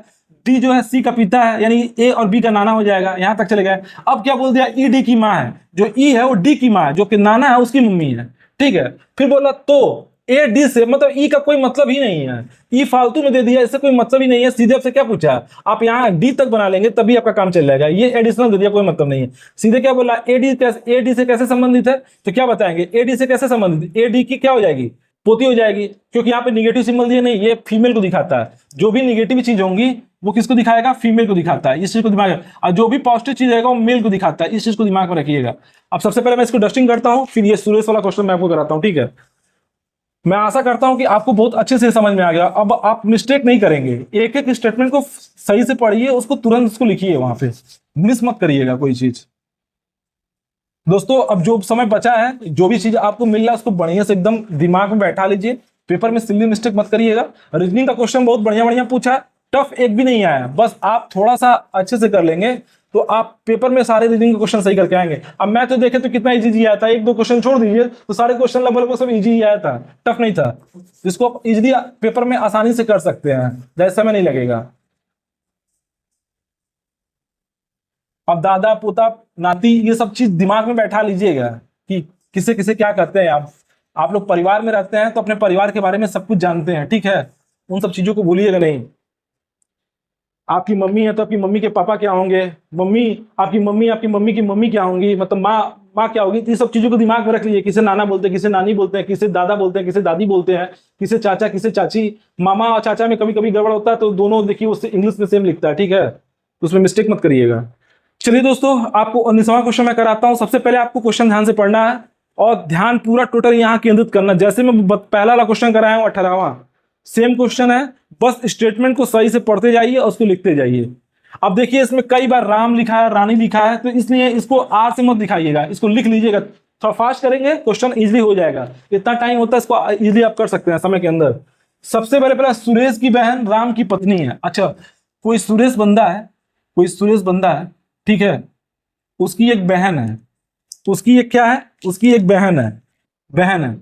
A: डी जो है सी का पिता है, यानी ए और बी का नाना हो जाएगा। यहां तक चले गए। अब क्या बोल दिया? ई डी की माँ है, जो ई है वो डी की माँ है, जो कि नाना है उसकी मम्मी है, ठीक है। फिर बोला तो ए डी से, मतलब ई का कोई मतलब ही नहीं है, ई फालतू में दे दिया, इससे कोई मतलब ही नहीं है। सीधे आपसे क्या पूछा? आप यहाँ डी तक बना लेंगे तभी आपका काम चल जाएगा। ये एडिशनल दे दिया, कोई मतलब नहीं है। सीधे क्या बोला? ए डी से कैसे संबंधित है? तो क्या बताएंगे? ए डी से कैसे संबंधित? ए डी की क्या हो जाएगी? पोती हो जाएगी, क्योंकि यहाँ पे निगेटिव सिंबल दिए नहीं, ये फीमेल को दिखाता है। जो भी निगेटिव चीज होंगी वो किसको दिखाएगा? फीमेल को दिखाता है। इस चीज को दिमाग में, और जो भी पॉजिटिव चीज रहेगा वो मेल को दिखाता है। इस चीज को दिमाग में रखिएगा। अब सबसे पहले मैं इसको डस्टिंग करता हूँ, फिर ये सुरेश वाला क्वेश्चन मैं आपको कराता हूँ, ठीक है। मैं आशा करता हूं कि आपको बहुत अच्छे से समझ में आ गया। अब आप मिस्टेक नहीं करेंगे, एक एक स्टेटमेंट को सही से पढ़िए, उसको तुरंत उसको लिखिए, वहां पे मिस मत करिएगा कोई चीज। दोस्तों अब जो समय बचा है, जो भी चीज आपको मिल रहा है उसको बढ़िया से एकदम दिमाग में बैठा लीजिए। पेपर में सिली मिस्टेक मत करिएगा। रीजनिंग का क्वेश्चन बहुत बढ़िया बढ़िया पूछा है, टफ एक भी नहीं आया। बस आप थोड़ा सा अच्छे से कर लेंगे तो आप पेपर में सारे रीजनिंग के क्वेश्चन सही करके आएंगे। अब मैं तो देखे तो कितना इजी आया था, एक दो क्वेश्चन छोड़ दीजिए तो सारे क्वेश्चन लगभग सब इजी ही आया था, टफ नहीं था। जिसको आप इजीली पेपर में आसानी से कर सकते हैं, ज्यादा समय नहीं लगेगा। अब दादा पोता नाती ये सब चीज दिमाग में बैठा लीजिएगा कि किसे किसे क्या करते हैं। आप लोग परिवार में रहते हैं तो अपने परिवार के बारे में सब कुछ जानते हैं, ठीक है। उन सब चीजों को भूलिएगा नहीं। आपकी मम्मी है तो आपकी मम्मी के पापा क्या होंगे, आपकी मम्मी की मम्मी क्या होंगी, मतलब माँ क्या होगी। तो ये सब चीजों को दिमाग में रख लीजिए। किसे नाना बोलते हैं, किसे नानी बोलते हैं, किसे दादा बोलते हैं, किसे दादी बोलते हैं, किसे चाचा, किसे चाची। मामा और चाचा में कभी कभी गड़बड़ होता है तो दोनों देखिए उससे इंग्लिश में सेम लिखता है, ठीक है। तो उसमें मिस्टेक मत करिएगा। चलिए दोस्तों, आपको 19वां क्वेश्चन मैं कराता हूं। सबसे पहले आपको क्वेश्चन ध्यान से पढ़ना है और ध्यान पूरा टोटल यहां केंद्रित करना। जैसे मैं पहला वाला क्वेश्चन कराया हूं 18वां, सेम क्वेश्चन है, बस स्टेटमेंट को सही से पढ़ते जाइए और उसको लिखते जाइए। अब देखिए इसमें कई बार राम लिखा है, रानी लिखा है, तो इसलिए इसको आर से मत दिखाइएगा, इसको लिख लीजिएगा। थोड़ा फास्ट करेंगे क्वेश्चन इजीली हो जाएगा। इतना टाइम होता है, इसको इजीली आप कर सकते हैं समय के अंदर। सबसे पहले सुरेश की बहन राम की पत्नी है। अच्छा, कोई सुरेश बंदा है, कोई सुरेश बंदा है, ठीक है। उसकी एक बहन है, उसकी एक क्या है? उसकी एक बहन है, बहन है,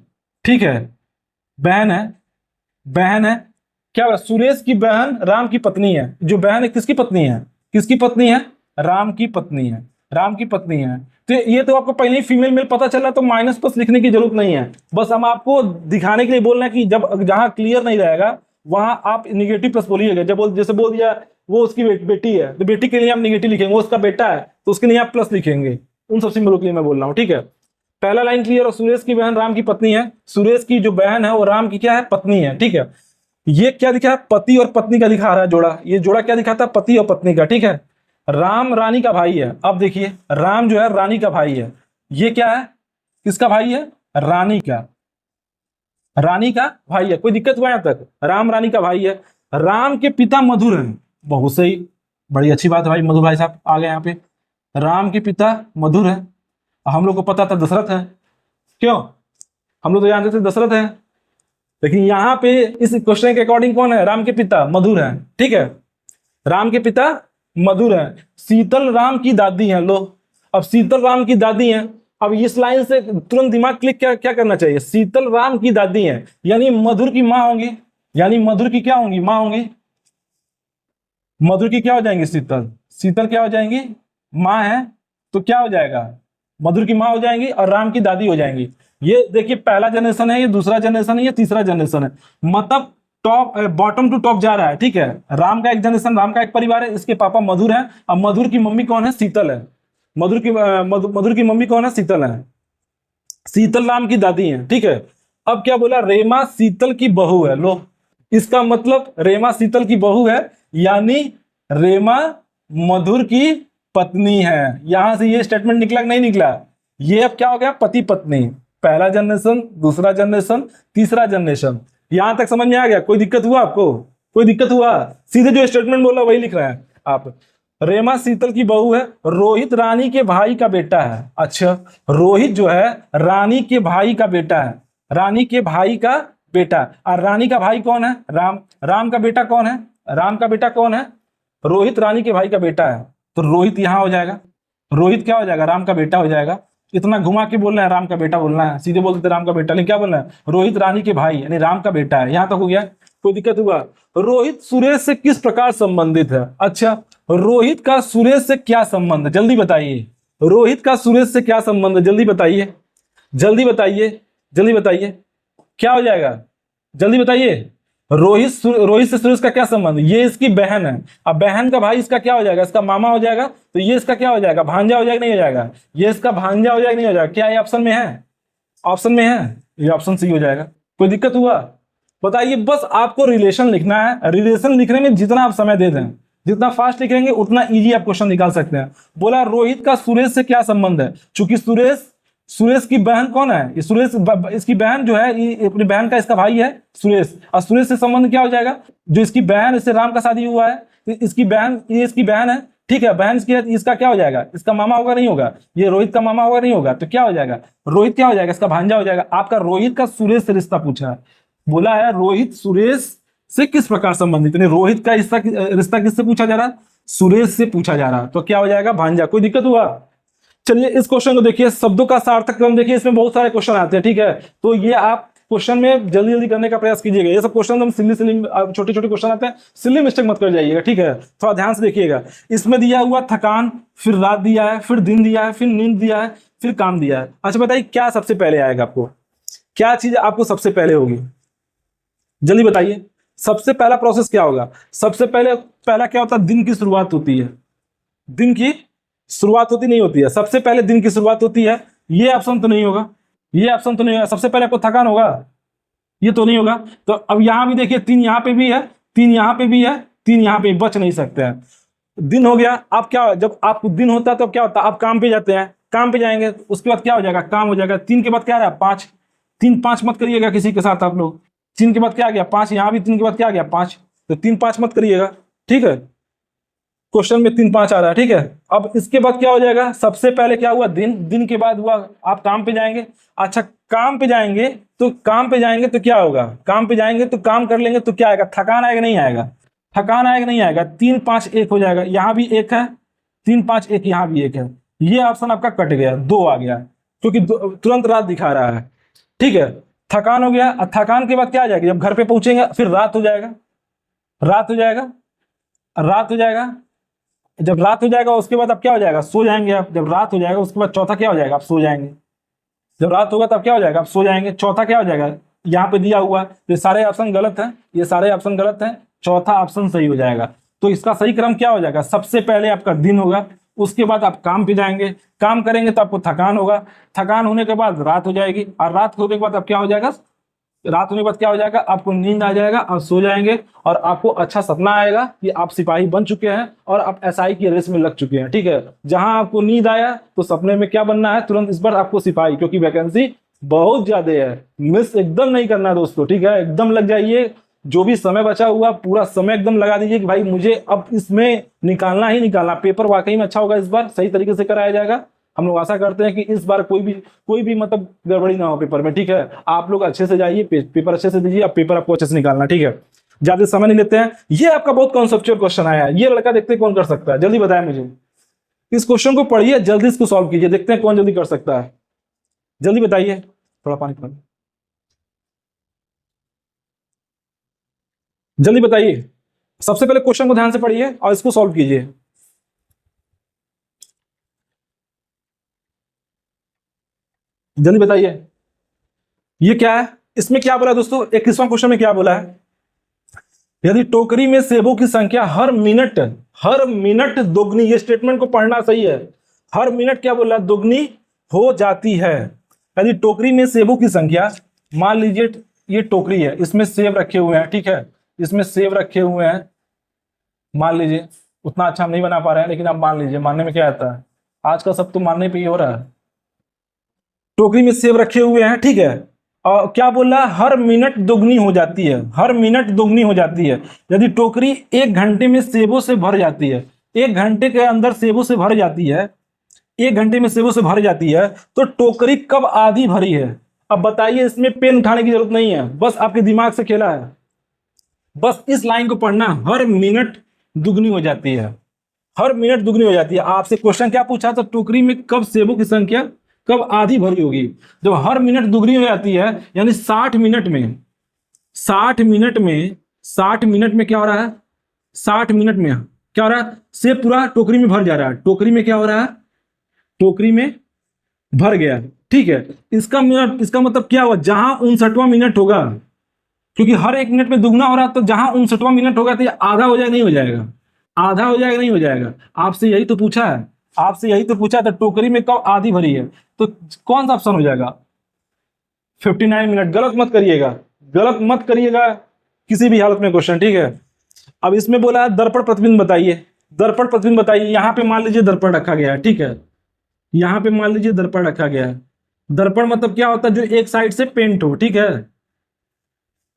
A: ठीक है। बहन है, बहन है। क्या हुआ? सुरेश की बहन राम की पत्नी है। जो बहन है किसकी पत्नी है? किसकी पत्नी है? राम की पत्नी है, राम की पत्नी है। तो ये तो आपको पहले ही फीमेल मेल पता चला, तो माइनस प्लस लिखने की जरूरत नहीं है। बस हम आपको दिखाने के लिए बोल रहे हैं कि जब जहां क्लियर नहीं रहेगा वहां आप निगेटिव प्लस बोलिएगा। जब जैसे बोल दिया वो उसकी बेटी है तो बेटी के लिए हम निगेटिव लिखेंगे, वो उसका बेटा है तो उसके लिए आप प्लस लिखेंगे। उन सब सिंबलों के लिए मैं बोल रहा हूँ, ठीक है। पहला लाइन क्लियर। और सुरेश की बहन राम की पत्नी है। सुरेश की जो बहन है वो राम की क्या है? पत्नी है, ठीक है। ये क्या दिखा है? पति और पत्नी का दिखा रहा है जोड़ा। ये जोड़ा क्या दिखाता है? पति और पत्नी का, ठीक है। राम रानी का भाई है। अब देखिए राम जो है रानी का भाई है। ये क्या है? किसका भाई है? रानी का, रानी का भाई है। कोई दिक्कत हुआ यहां तक? राम रानी का भाई है। राम के पिता मधुर हैं। बहुत सही, बड़ी अच्छी बात है भाई, मधुर भाई साहब आ गए यहाँ पे। राम के पिता मधुर है। हम लोग को पता था दशरथ है, क्यों? हम लोग तो जानते थे दशरथ है, लेकिन यहाँ पे इस क्वेश्चन के अकॉर्डिंग कौन है? राम के पिता मधुर है, ठीक है। राम के पिता मधुर है। शीतल राम की दादी है। लो, अब शीतल राम की दादी है। अब इस लाइन से तुरंत दिमाग क्लिक क्या क्या करना चाहिए? शीतल राम की दादी है यानी मधुर की माँ होंगी, यानी मधुर की क्या होंगी? माँ होंगी। मधुर की क्या हो जाएंगी? शीतल, शीतल क्या हो जाएंगी? माँ है, तो क्या हो जाएगा? मधुर की माँ हो जाएंगी और राम की दादी हो जाएंगी। ये देखिए पहला जनरेशन है, ये दूसरा जनरेशन है, ये तीसरा जनरेशन है। मतलब टॉप बॉटम टू टॉप जा रहा है, ठीक है। राम का एक जनरेशन, राम का एक परिवार है, इसके पापा मधुर है। अब मधुर की मम्मी कौन है? शीतल है। मधुर की मम्मी कौन है? शीतल है। शीतल राम की दादी है, ठीक है। अब क्या बोला? रेमा शीतल की बहू है। लो, इसका मतलब रेमा शीतल की बहू है, यानी रेमा मधुर की पत्नी है। यहां से ये स्टेटमेंट निकला कि नहीं निकला? ये अब क्या हो गया? पति पत्नी, पहला जनरेशन, दूसरा जनरेशन, तीसरा जनरेशन। यहां तक समझ में आ गया? कोई दिक्कत हुआ आपको? कोई दिक्कत हुआ? सीधे जो स्टेटमेंट बोला वही लिख रहे हैं आप। रेमा शीतल की बहू है, रोहित रानी के भाई का बेटा है। अच्छा, रोहित जो है रानी के भाई का बेटा है, रानी के भाई का बेटा। और रानी का भाई कौन है? राम। राम का बेटा कौन है? राम का बेटा कौन है? रोहित रानी के भाई का बेटा है। तो रोहित यहां हो जाएगा, रोहित क्या हो जाएगा? राम का बेटा हो जाएगा। इतना घुमा के बोलना है राम का बेटा बोलना है, सीधे बोल देते राम का बेटा, लेकिन क्या बोलना है? रोहित रानी के भाई यानी राम का बेटा है। यहां तक हो गया? कोई दिक्कत हुआ? रोहित सुरेश से किस प्रकार संबंधित है? अच्छा, रोहित का सुरेश से क्या संबंध है? जल्दी बताइए। रोहित का सुरेश से क्या संबंध है? जल्दी बताइए, जल्दी बताइए, जल्दी बताइए, क्या हो जाएगा? जल्दी बताइए। रोहित से सुरेश का क्या संबंध? ये इसकी बहन है। अब बहन का भाई इसका क्या हो जाएगा? इसका मामा हो जाएगा। तो ये इसका क्या हो जाएगा? भांजा हो जाएगा नहीं हो जाएगा? ये इसका भांजा हो जाएगा नहीं हो जाएगा? क्या ये ऑप्शन में है? ऑप्शन में है, ये ऑप्शन सी हो जाएगा। कोई दिक्कत हुआ? बताइए। बस आपको रिलेशन लिखना है। रिलेशन लिखने में जितना आप समय दे दें, जितना फास्ट लिखेंगे उतना इजी आप क्वेश्चन निकाल सकते हैं। बोला रोहित का सुरेश से क्या संबंध है? चूंकि सुरेश की बहन कौन है? ये सुरेश, इसकी बहन जो है, ये अपनी बहन का इसका भाई है सुरेश। और सुरेश से संबंध क्या हो जाएगा? जो इसकी बहन, इससे राम का शादी हुआ है, तो इसकी बहन, ये इसकी बहन है, ठीक है। बहन इसकी है, इसका क्या हो जाएगा? इसका मामा होगा नहीं होगा? ये रोहित का मामा होगा नहीं होगा? तो क्या हो जाएगा? रोहित क्या हो जाएगा? इसका भांजा हो जाएगा। आपका रोहित का सुरेश से रिश्ता पूछा है, बोला है रोहित सुरेश से किस प्रकार संबंधित, यानी रोहित का रिश्ता किससे पूछा जा रहा है? सुरेश से पूछा जा रहा है। तो क्या हो जाएगा? भांजा। कोई दिक्कत हुआ? चलिए इस क्वेश्चन को देखिए, शब्दों का सार्थक क्रम देखिए, इसमें बहुत सारे क्वेश्चन आते हैं, ठीक है। तो ये आप क्वेश्चन में जल्दी जल्दी करने का प्रयास कीजिएगा। ये सब क्वेश्चन हम सिली छोटे छोटे क्वेश्चन आते हैं, सिली मिस्टेक मत कर जाइएगा, ठीक है। थोड़ा ध्यान से देखिएगा। इसमें दिया हुआ थकान, फिर रात दिया है, फिर दिन दिया है, फिर नींद दिया है, फिर काम दिया है। अच्छा बताइए क्या सबसे पहले आएगा? आपको क्या चीज आपको सबसे पहले होगी? जल्दी बताइए। सबसे पहला प्रोसेस क्या होगा? सबसे पहला क्या होता है? दिन की शुरुआत होती है। दिन की शुरुआत होती नहीं होती है? सबसे पहले दिन की शुरुआत होती है। ये ऑप्शन तो नहीं होगा, ये ऑप्शन तो नहीं होगा। सबसे पहले आपको थकान होगा, ये तो नहीं होगा। तो अब यहां भी देखिए, 3 यहां पे भी है, 3 यहां पे भी है, 3 यहां पे, बच नहीं सकते हैं। दिन हो गया। आप क्या, जब आपको दिन होता है तो क्या होता है? आप काम पे जाते हैं, काम पे जाएंगे, उसके बाद क्या हो जाएगा? काम हो जाएगा। 3 के बाद क्या रहा? 5। 3 5 मत करिएगा किसी के साथ आप लोग। 3 के बाद क्या आ गया? 5। यहां भी 3 के बाद क्या आ गया? 5। तो 3 5 मत करिएगा, ठीक है। क्वेश्चन में 3 5 आ रहा है, ठीक है। अब इसके बाद क्या हो जाएगा? सबसे पहले क्या हुआ? दिन। दिन के बाद हुआ आप काम पे जाएंगे। अच्छा, काम पे जाएंगे तो क्या होगा? काम पे जाएंगे तो काम कर लेंगे तो क्या आएगा? थकान आएगा नहीं आएगा? थकान आएगा नहीं आएगा? 3 5 1 हो जाएगा। यहां भी 1 है, 3 5 1, यहां भी 1 है। ये ऑप्शन आपका कट गया, 2 आ गया, क्योंकि तुरंत रात दिखा रहा है, ठीक है। थकान हो गया। थकान के बाद क्या आ जाएगा? जब घर पे पहुंचेंगे फिर रात हो जाएगा, रात हो जाएगा, रात हो जाएगा। जब रात हो जाएगा उसके बाद अब क्या हो जाएगा? सो जाएंगे आप। जब रात हो जाएगा उसके बाद चौथा क्या हो जाएगा? आप सो जाएंगे। जब रात होगा तब क्या हो जाएगा? आप सो जाएंगे। चौथा क्या हो जाएगा? यहाँ पे दिया हुआ ये सारे ऑप्शन गलत है, ये सारे ऑप्शन गलत है, चौथा ऑप्शन सही हो जाएगा। तो इसका सही क्रम क्या हो जाएगा? सबसे पहले आपका दिन होगा, उसके बाद आप काम पे जाएंगे, काम करेंगे तो आपको थकान होगा, थकान होने के बाद रात हो जाएगी, और रात होने के बाद अब क्या हो जाएगा? रात होने के बाद क्या हो जाएगा? आपको नींद आ जाएगा, आप सो जाएंगे, और आपको अच्छा सपना आएगा कि आप सिपाही बन चुके हैं और आप एसआई की रेस में लग चुके हैं, ठीक है। जहां आपको नींद आया तो सपने में क्या बनना है? तुरंत इस बार आपको सिपाही, क्योंकि वैकेंसी बहुत ज्यादा है, मिस एकदम नहीं करना है दोस्तों, ठीक है। एकदम लग जाइए, जो भी समय बचा हुआ पूरा समय एकदम लगा दीजिए कि भाई मुझे अब इसमें निकालना ही निकालना। पेपर वाकई में अच्छा होगा, इस बार सही तरीके से कराया जाएगा। हम लोग आशा करते हैं कि इस बार कोई भी मतलब गड़बड़ी ना हो पेपर में, ठीक है। आप लोग अच्छे से जाइए, पेपर अच्छे से दीजिए, अब पेपर आपको अच्छे से निकालना, ठीक है। ज्यादा समय नहीं लेते हैं। ये आपका बहुत कॉन्सेप्चुअल क्वेश्चन आया है। ये लड़का देखते हैं कौन कर सकता है, जल्दी बताएं मुझे। इस क्वेश्चन को पढ़िए, जल्दी इसको सॉल्व कीजिए, देखते हैं कौन जल्दी कर सकता है। जल्दी बताइए, थोड़ा पानी जल्दी बताइए। सबसे पहले क्वेश्चन को ध्यान से पढ़िए और इसको सॉल्व कीजिए। जल्दी बताइए। ये क्या है? इसमें क्या बोला दोस्तों? 21वां क्वेश्चन में क्या बोला है? यदि टोकरी में सेबों की संख्या हर मिनट दोगुनी, ये स्टेटमेंट को पढ़ना सही है। हर मिनट क्या बोला? दोगुनी हो जाती है। यदि टोकरी में सेबों की संख्या, मान लीजिए ये टोकरी है, इसमें सेब रखे हुए हैं, ठीक है, इसमें सेब रखे हुए हैं, मान लीजिए उतना अच्छा हम नहीं बना पा रहे हैं, लेकिन आप मान लीजिए, मानने में क्या आता है, आज का सब तो मानने पे ही हो रहा है। टोकरी में सेब रखे हुए हैं, ठीक है, और क्या बोल रहा है, हर मिनट दोगुनी हो जाती है, हर मिनट दोगुनी हो जाती है। यदि टोकरी 1 घंटे में सेबों से भर जाती है, 1 घंटे के अंदर सेबों से भर जाती है, 1 घंटे में सेबों से भर जाती है, तो टोकरी कब आधी भरी है? अब बताइए, इसमें पेन उठाने की जरूरत नहीं है, बस आपके दिमाग से खेला है। बस इस लाइन को पढ़ना, हर मिनट दुगनी हो जाती है, हर मिनट दुगनी हो जाती है। आपसे क्वेश्चन क्या पूछा था, टोकरी में कब सेबों की संख्या कब आधी भरी होगी? जब हर मिनट दुगनी हो जाती है, यानी 60 मिनट में, 60 मिनट में, 60 मिनट में क्या हो रहा है, 60 मिनट में क्या हो रहा है, सेब पूरा टोकरी में भर जा रहा है, टोकरी में क्या हो रहा है, टोकरी में भर गया, ठीक है। इसका मतलब क्या हुआ, जहां 59वां मिनट होगा, क्योंकि हर 1 मिनट में दुगना हो रहा है, तो जहां 59वां मिनट होगा तो ये आधा हो जाएगा, नहीं हो जाएगा, आधा हो जाएगा, नहीं हो जाएगा। आपसे यही तो पूछा है, आपसे यही तो पूछा था, टोकरी में कब आधी भरी है, तो कौन सा ऑप्शन हो जाएगा, 59 मिनट। गलत मत करिएगा, गलत मत करिएगा किसी भी हालत में क्वेश्चन, ठीक है। अब इसमें बोला है दर्पण प्रतिबिंब बताइए, दर्पण प्रतिबिंब बताइए। यहां पे मान लीजिए दर्पण रखा गया है, ठीक है, यहां पे मान लीजिए दर्पण रखा गया है। दर्पण मतलब क्या होता है, जो एक साइड से पेंट हो, ठीक है।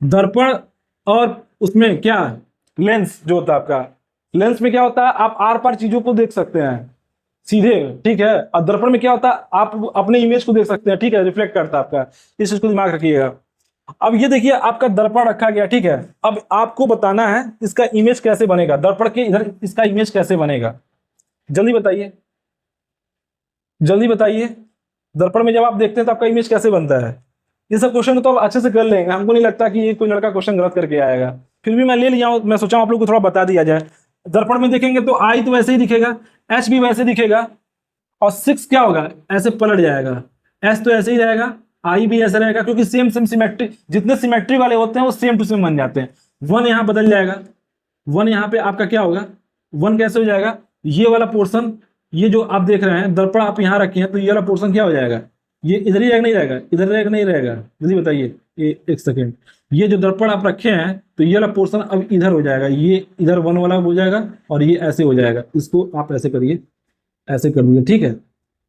A: दर्पण और उसमें क्या, लेंस जो होता है आपका, लेंस में क्या होता है, आप आर पार चीजों को देख सकते हैं सीधे, ठीक है। और दर्पण में क्या होता है, आप अपने इमेज को देख सकते हैं, ठीक है, रिफ्लेक्ट करता है आपका, इस चीज को दिमाग रखिएगा। अब ये देखिए आपका दर्पण रखा गया, ठीक है। अब आपको बताना है इसका इमेज कैसे बनेगा, दर्पण के इधर इसका इमेज कैसे बनेगा, जल्दी बताइए, जल्दी बताइए। दर्पण में जब आप देखते हैं तो आपका इमेज कैसे बनता है? ये सब क्वेश्चन तो आप अच्छे से कर लेंगे, हमको नहीं लगता कि ये कोई लड़का क्वेश्चन गलत करके आएगा, फिर भी मैं ले लिया हूं, मैं सोचा आप लोग को थोड़ा बता दिया जाए। दर्पण में देखेंगे तो आई तो वैसे ही दिखेगा, एच भी वैसे दिखेगा, और 6 क्या होगा, ऐसे पलट जाएगा, एस तो ऐसे ही रहेगा, आई भी ऐसे रहेगा, क्योंकि सेम सेम सिमेट्री, जितने सिमेट्री वाले होते हैं वो सेम टू सेम बन जाते हैं। 1 यहाँ बदल जाएगा, 1 यहाँ पे आपका क्या होगा, 1 कैसे हो जाएगा, ये वाला पोर्शन, ये जो आप देख रहे हैं दर्पण आप यहाँ रखे हैं, तो ये वाला पोर्शन क्या हो जाएगा, ये इधर ही रहेगा, नहीं रहेगा, इधर रहेगा, नहीं रहेगा, जल्दी बताइए, ये एक सेकेंड, ये जो दर्पण आप रखे हैं, तो ये वाला पोर्शन अब इधर हो जाएगा, ये इधर 1 वाला हो जाएगा, और ये ऐसे हो जाएगा, इसको आप ऐसे करिए, ऐसे कर दीजिए, ठीक है,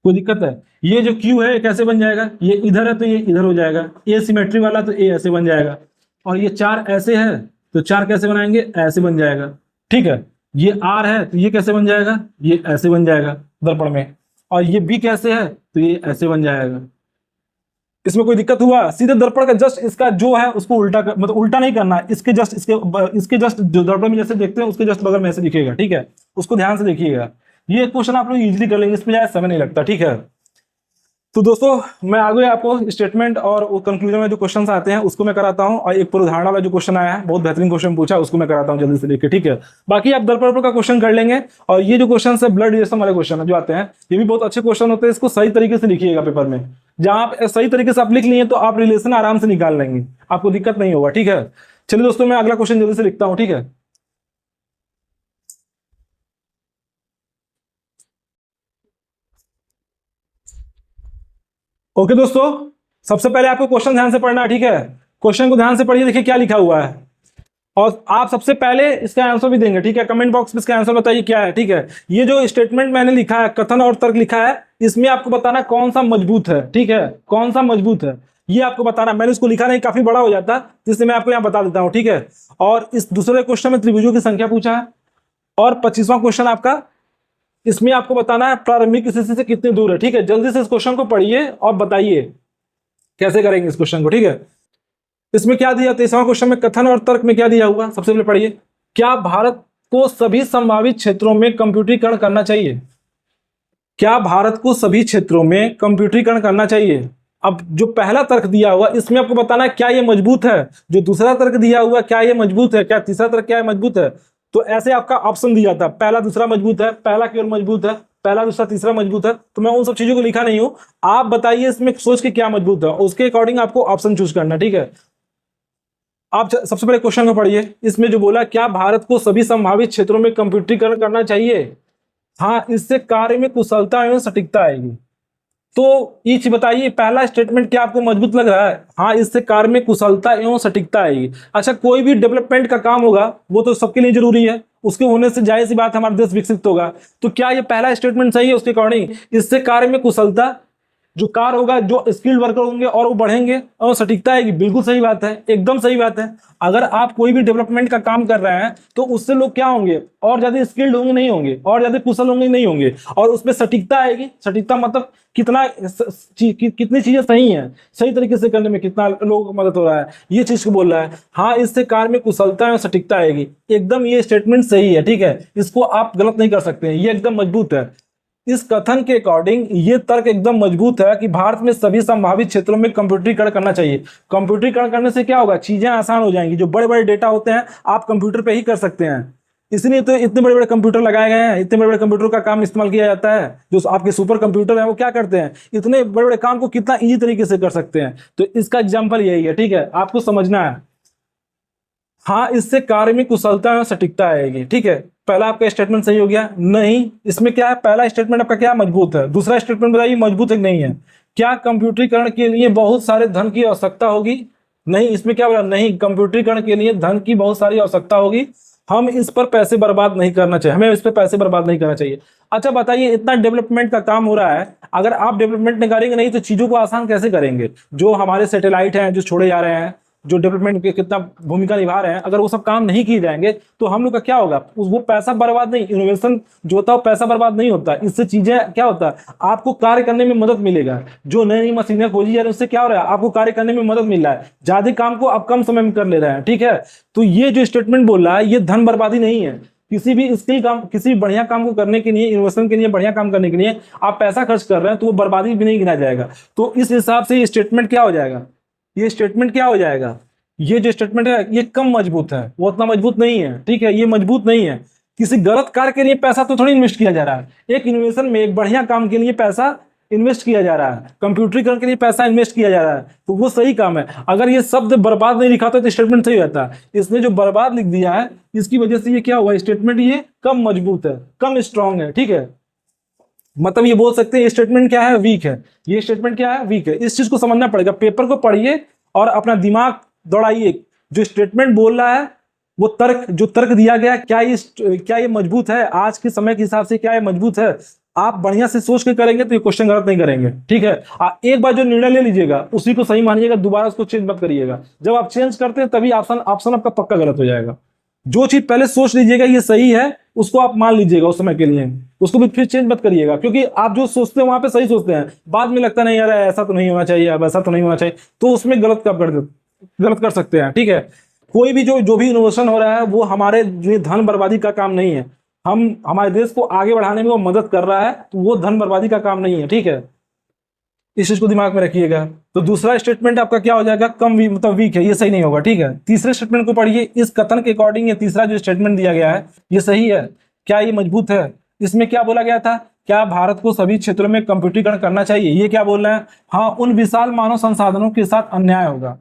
A: कोई दिक्कत है? ये जो क्यू है कैसे बन जाएगा, ये इधर है तो ये इधर हो जाएगा, ए सिमेट्री वाला तो ए ऐसे बन जाएगा, और ये 4 ऐसे है तो 4 कैसे बनाएंगे, ऐसे बन जाएगा, ठीक है। ये आर है तो ये कैसे बन जाएगा, ये ऐसे बन जाएगा दर्पण में, और ये बी कैसे है तो ये ऐसे बन जाएगा। इसमें कोई दिक्कत हुआ? सीधे दर्पण का जस्ट इसका जो है उसको उल्टा मतलब उल्टा नहीं करना, इसके जस्ट इसके जस्ट जो दर्पण में जैसे देखते हैं उसके जस्ट बगल में ऐसे दिखेगा, ठीक है, उसको ध्यान से देखिएगा। ये क्वेश्चन आप लोग इजीली कर लेंगे, इसमें ज्यादा समय नहीं लगता, ठीक है। तो दोस्तों मैं आगे आपको स्टेटमेंट और कंक्लूजन में जो क्वेश्चंस आते हैं उसको मैं कराता हूं, और एक पूर्व धारणा वाला जो क्वेश्चन आया है बहुत बेहतरीन क्वेश्चन पूछा, उसको मैं कराता हूं जल्दी से लेके, ठीक है। बाकी आप दर्पण का क्वेश्चन कर लेंगे, और ये जो क्वेश्चन है ब्लड रिलेशन वाले क्वेश्चन जो आते हैं ये भी बहुत अच्छे क्वेश्चन होते हैं, इसको सही तरीके से लिखिएगा पेपर में, जहां आप सही तरीके से आप लिख लिए तो आप रिलेशन आराम से निकाल लेंगे, आपको दिक्कत नहीं होगा, ठीक है। चलिए दोस्तों मैं अगला क्वेश्चन जल्दी से लिखता हूँ, ठीक है। ओके दोस्तों, सबसे पहले आपको क्वेश्चन ध्यान से पढ़ना है, ठीक है। क्वेश्चन को ध्यान से पढ़िए, देखिए क्या लिखा हुआ है, और आप सबसे पहले इसका आंसर भी देंगे, ठीक है। कमेंट बॉक्स में इसका आंसर बताइए क्या है, ठीक है। ये जो स्टेटमेंट मैंने लिखा है, कथन और तर्क लिखा है, इसमें आपको बताना कौन सा मजबूत है, ठीक है, कौन सा मजबूत है ये आपको बताना। मैंने इसको लिखा नहीं, काफी बड़ा हो जाता, जिससे मैं आपको यहाँ बता देता हूँ, ठीक है। और इस दूसरे क्वेश्चन में त्रिभुजों की संख्या पूछा है, और 25वां क्वेश्चन आपका, इसमें आपको बताना है प्रारंभिक स्थिति से कितनी दूर है, ठीक है। जल्दी से इस क्वेश्चन को पढ़िए और बताइए कैसे करेंगे इस क्वेश्चन को, ठीक है। इसमें क्या दिया, 23वां क्वेश्चन में कथन और तर्क में क्या दिया हुआ, सबसे पहले पढ़िए, क्या भारत को सभी संभावित क्षेत्रों में कंप्यूटरीकरण करना चाहिए? क्या भारत को सभी क्षेत्रों में कंप्यूटरीकरण करना चाहिए? अब जो पहला तर्क दिया हुआ इसमें आपको बताना है क्या ये मजबूत है, जो दूसरा तर्क दिया हुआ क्या ये मजबूत है, क्या तीसरा तर्क क्या है मजबूत है। तो ऐसे आपका ऑप्शन दिया था, पहला दूसरा मजबूत है, पहला केवल मजबूत है, पहला दूसरा तीसरा मजबूत है। तो मैं उन सब चीजों को लिखा नहीं हूं, आप बताइए इसमें सोच के क्या मजबूत है, उसके अकॉर्डिंग आपको ऑप्शन चूज करना, ठीक है। आप सबसे पहले क्वेश्चन को पढ़िए, इसमें जो बोला क्या भारत को सभी संभावित क्षेत्रों में कंप्यूटरीकरण करना चाहिए, हाँ, इससे कार्य में कुशलता एवं सटीकता आएगी। तो ये चीज बताइए, पहला स्टेटमेंट क्या आपको मजबूत लग रहा है? हाँ, इससे कार्य में कुशलता एवं सटीकता आएगी। अच्छा, कोई भी डेवलपमेंट का काम होगा वो तो सबके लिए जरूरी है, उसके होने से जाहिर सी बात है हमारा देश विकसित होगा। तो क्या ये पहला स्टेटमेंट सही है उसके अकॉर्डिंग? इससे कार्य में कुशलता, जो कार्य होगा, जो स्किल्ड वर्कर होंगे और वो बढ़ेंगे और सटीकता आएगी। बिल्कुल सही बात है, एकदम सही बात है। अगर आप कोई भी डेवलपमेंट का काम कर रहे हैं तो उससे लोग क्या होंगे, और ज्यादा स्किल्ड होंगे नहीं होंगे, और ज्यादा कुशल होंगे नहीं होंगे, और उसमें सटीकता आएगी। सटीकता मतलब कितना कितनी चीजें सही हैं, सही तरीके से करने में कितना लोगों को मदद हो रहा है, ये चीज को बोल रहा है। हाँ, इससे कार्य में कुशलता और सटीकता आएगी। एकदम ये स्टेटमेंट सही है, ठीक है, इसको आप गलत नहीं कर सकते हैं, ये एकदम मजबूत है। इस कथन के अकॉर्डिंग ये तर्क एकदम मजबूत है कि भारत में सभी संभावित क्षेत्रों में कंप्यूटरीकरण करना चाहिए। कंप्यूटरीकरण करने से क्या होगा, चीजें आसान हो जाएंगी। जो बड़े बड़े डेटा होते हैं आप कंप्यूटर पे ही कर सकते हैं, इसलिए तो इतने बड़े बड़े कंप्यूटर लगाए गए हैं। इतने बड़े बड़े कंप्यूटर का काम इस्तेमाल किया जाता है। जो आपके सुपर कंप्यूटर है वो क्या करते हैं, इतने बड़े बड़े काम को कितना ईजी तरीके से कर सकते हैं। तो इसका एग्जाम्पल यही है, ठीक है, आपको समझना है। हाँ, इससे कार्य में कुशलता और सटीकता आएगी, ठीक है। पहला आपका स्टेटमेंट सही हो गया। नहीं, इसमें क्या है, पहला स्टेटमेंट आपका क्या मजबूत है, दूसरा स्टेटमेंट बताइए मजबूत है कि नहीं है। क्या कंप्यूटरीकरण के लिए बहुत सारे धन की आवश्यकता होगी? नहीं, इसमें क्या बोला, नहीं, कंप्यूटरीकरण के लिए धन की बहुत सारी आवश्यकता होगी, हम इस पर पैसे बर्बाद नहीं करना चाहिए, हमें इस पर पैसे बर्बाद नहीं करना चाहिए। अच्छा बताइए, इतना डेवलपमेंट का काम हो रहा है, अगर आप डेवलपमेंट नहीं करेंगे नहीं तो चीजों को आसान कैसे करेंगे? जो हमारे सैटेलाइट हैं जो छोड़े जा रहे हैं, जो डेवलपमेंट के कितना भूमिका निभा रहे हैं, अगर वो सब काम नहीं किए जाएंगे तो हम लोग का क्या होगा? वो पैसा बर्बाद नहीं, इनोवेशन जो होता है वो पैसा बर्बाद नहीं होता। इससे चीजें क्या होता है, आपको कार्य करने में मदद मिलेगा। जो नई नई मशीनें खोजी जा रही है उससे क्या हो रहा है, आपको कार्य करने में मदद मिल रहा है, ज्यादा काम को आप कम समय में कर ले रहे हैं, ठीक है। तो ये जो स्टेटमेंट बोल रहा है ये धन बर्बादी नहीं है। किसी भी स्किल काम, किसी भी बढ़िया काम को करने के लिए, इनोवेशन के लिए, बढ़िया काम करने के लिए आप पैसा खर्च कर रहे हैं तो वो बर्बादी भी नहीं गिना जाएगा। तो इस हिसाब से ये स्टेटमेंट क्या हो जाएगा, ये स्टेटमेंट क्या हो जाएगा, ये जो स्टेटमेंट है ये कम मजबूत है, वो उतना मजबूत नहीं है, ठीक है, ये मजबूत नहीं है। किसी गलत कार्य के लिए पैसा तो थोड़ी इन्वेस्ट किया जा रहा है, एक इनोवेशन में, एक बढ़िया काम के लिए पैसा इन्वेस्ट किया जा रहा है, कंप्यूटरीकरण के लिए पैसा इन्वेस्ट किया जा रहा है, तो वो सही काम है। अगर ये शब्द बर्बाद नहीं लिखा तो स्टेटमेंट सही रहता है, इसने जो बर्बाद लिख दिया है इसकी वजह से ये क्या हुआ, स्टेटमेंट ये कम मजबूत है, कम स्ट्रांग है, ठीक है। मतलब ये बोल सकते हैं ये स्टेटमेंट क्या है, वीक है। ये स्टेटमेंट क्या है, वीक है। इस चीज को समझना पड़ेगा, पेपर को पढ़िए और अपना दिमाग दौड़ाइए। जो स्टेटमेंट बोल रहा है वो तर्क, जो तर्क दिया गया, क्या ये मजबूत है, आज के समय के हिसाब से क्या ये मजबूत है। आप बढ़िया से सोच के करेंगे तो ये क्वेश्चन गलत नहीं करेंगे, ठीक है। एक बार जो निर्णय ले लीजिएगा उसी को सही मानिएगा, दोबारा उसको चेंज मत करिएगा। जब आप चेंज करते हैं तभी ऑप्शन आपका पक्का गलत हो जाएगा। जो चीज पहले सोच लीजिएगा ये सही है, उसको आप मान लीजिएगा उस समय के लिए, उसको भी फिर चेंज मत करिएगा। क्योंकि आप जो सोचते हैं वहां पे सही सोचते हैं, बाद में लगता नहीं यार ऐसा तो नहीं होना चाहिए, अब ऐसा तो नहीं होना चाहिए, तो उसमें गलत कर सकते हैं, ठीक है। कोई भी जो भी इनोवेशन हो रहा है वो हमारे जो धन बर्बादी का काम नहीं है, हम हमारे देश को आगे बढ़ाने में वो मदद कर रहा है, तो वो धन बर्बादी का काम नहीं है, ठीक है। इस चीज को दिमाग में रखिएगा। तो दूसरा स्टेटमेंट आपका क्या हो जाएगा, कम मतलब वीक है, ये सही नहीं होगा, ठीक है। तीसरे स्टेटमेंट को पढ़िए, इस कथन के अकॉर्डिंग ये तीसरा जो स्टेटमेंट दिया गया है ये सही है, क्या ये मजबूत है? इसमें क्या बोला गया था, क्या भारत को सभी क्षेत्रों में कंप्यूटरीकरण करना चाहिए, ये क्या बोल रहे हैं, हाँ, उन विशाल मानव संसाधनों के साथ अन्याय होगा।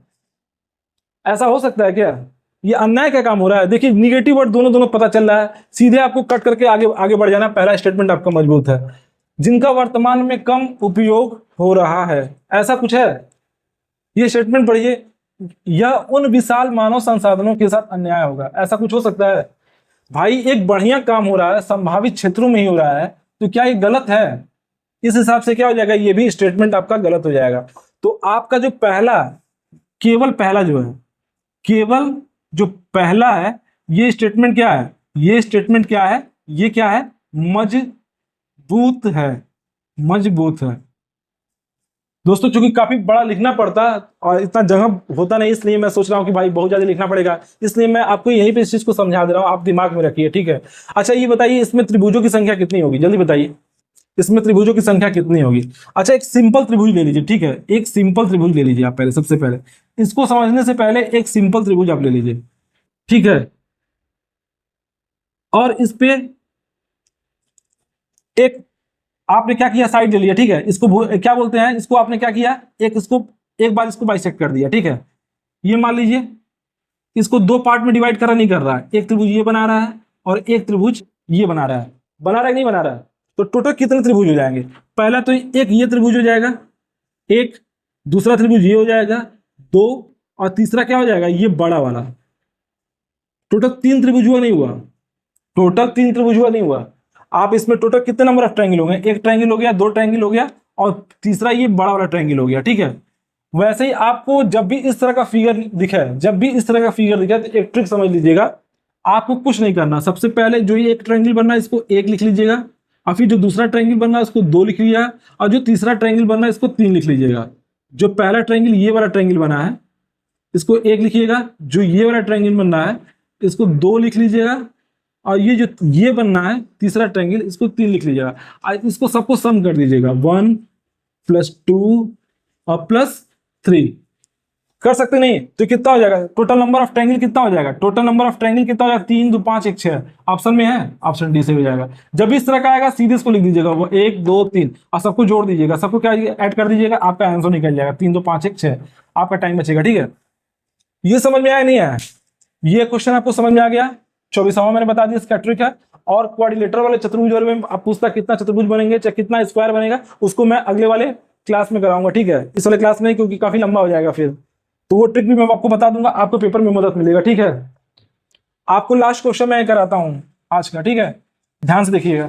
A: ऐसा हो सकता है क्या? ये अन्याय का काम हो रहा है। देखिए निगेटिव वर्ड दोनों दोनों पता चल रहा है, सीधे आपको कट करके आगे आगे बढ़ जाना। पहला स्टेटमेंट आपका मजबूत है, जिनका वर्तमान में कम उपयोग हो रहा है, ऐसा कुछ है। ये स्टेटमेंट पढ़िए, यह उन विशाल मानव संसाधनों के साथ अन्याय होगा, ऐसा कुछ हो सकता है? भाई एक बढ़िया काम हो रहा है, संभावित क्षेत्रों में ही हो रहा है, तो क्या ये गलत है? इस हिसाब से क्या हो जाएगा, ये भी स्टेटमेंट आपका गलत हो जाएगा। तो आपका जो पहला, केवल पहला जो है, केवल जो पहला है, ये स्टेटमेंट क्या है, ये स्टेटमेंट क्या है, ये क्या है, मजबूत है, मजबूत है। दोस्तों चूंकि काफी बड़ा लिखना पड़ता और इतना जगह होता नहीं, इसलिए मैं सोच रहा हूँ कि भाई बहुत ज्यादा लिखना पड़ेगा, इसलिए मैं आपको यहीं पे इस चीज को समझा दे रहा हूँ, आप दिमाग में रखिए, ठीक है। अच्छा ये बताइए, इसमें त्रिभुजों की संख्या कितनी होगी, जल्दी बताइए, इसमें त्रिभुजों की संख्या कितनी होगी? अच्छा एक सिंपल त्रिभुज ले लीजिए, ठीक है, एक सिंपल त्रिभुज ले लीजिए आप पहले, सबसे पहले इसको समझने से पहले एक सिंपल त्रिभुज आप ले लीजिए, ठीक है। और इस पे एक आपने क्या किया, साइड ले लिया, ठीक है। इसको क्या बोलते हैं, इसको आपने क्या किया, एक बार इसको बाइसेक्ट कर दिया, ठीक है। ये मान लीजिए इसको दो पार्ट में डिवाइड करा नहीं कर रहा है, एक त्रिभुज ये बना रहा है और एक त्रिभुज ये बना रहा है, बना रहा है कि नहीं बना रहा है? तो टोटल कितने त्रिभुज हो जाएंगे? पहला तो एक ये त्रिभुज हो जाएगा, एक दूसरा त्रिभुज ये हो जाएगा, दो, और तीसरा क्या हो जाएगा, ये बड़ा वाला। टोटल तीन त्रिभुज हुआ नहीं हुआ? टोटल 3 त्रिभुज हुआ नहीं हुआ। आप इसमें टोटल कितने नंबर ऑफ ट्रायंगल हो गए, एक ट्रायंगल हो गया, दो ट्रायंगल हो गया, और तीसरा ये बड़ा वाला ट्रायंगल हो गया, ठीक है। वैसे ही आपको जब भी इस तरह का फिगर दिखे, जब भी इस तरह का फिगर दिखे, तो एक ट्रिक समझ लीजिएगा, आपको कुछ नहीं करना। सबसे पहले जो ये एक ट्रायंगल बनना है इसको 1 लिख लीजिएगा, और फिर जो दूसरा ट्रायंगल बनना है उसको 2 लिख लीजिएगा, और जो तीसरा ट्रायंगल बनना है इसको 3 लिख लीजिएगा। जो पहला ट्रायंगल ये वाला ट्रायंगल बना है इसको 1 लिखिएगा, जो ये वाला ट्रायंगल बनना है इसको 2 लिख लीजिएगा, और ये जो ये बनना है तीसरा ट्रायंगल इसको 3 लिख लीजिएगा। और इसको सबको सम कर दीजिएगा, 1 + 2 और +3 कर सकते नहीं तो कितना हो जाएगा, टोटल नंबर ऑफ ट्रायंगल कितना हो जाएगा, टोटल नंबर ऑफ ट्रायंगल कितना हो जाएगा, 3 2 5 1 6 ऑप्शन में है, ऑप्शन डी से हो जाएगा। जब भी इस तरह का आएगा सीधे इसको लिख दीजिएगा, वो 1 2 3 और सबको जोड़ दीजिएगा, सबको क्या ऐड कर दीजिएगा, आपका आंसर निकल जाएगा 3 2 5 1 6, आपका टाइम बचेगा, ठीक है। ये समझ में आया नहीं आया, ये क्वेश्चन आपको समझ में आ गया। 24वां मैंने बता दिया इसका ट्रिक है। और क्वाड्रिलेटरल वाले चतुर्भुज वाले में आप पूछता कितना चतुर्भुज बनेंगे चाहे कितना स्क्वायर बनेगा, उसको मैं अगले वाले क्लास में कराऊंगा, ठीक है, इस वाले क्लास में, क्योंकि काफी लंबा हो जाएगा फिर, तो वो ट्रिक भी मैं आपको बता दूंगा, आपको पेपर में मदद मिलेगा, ठीक है। आपको लास्ट क्वेश्चन मैं कराता हूं आज का, ठीक है, ध्यान से देखिएगा।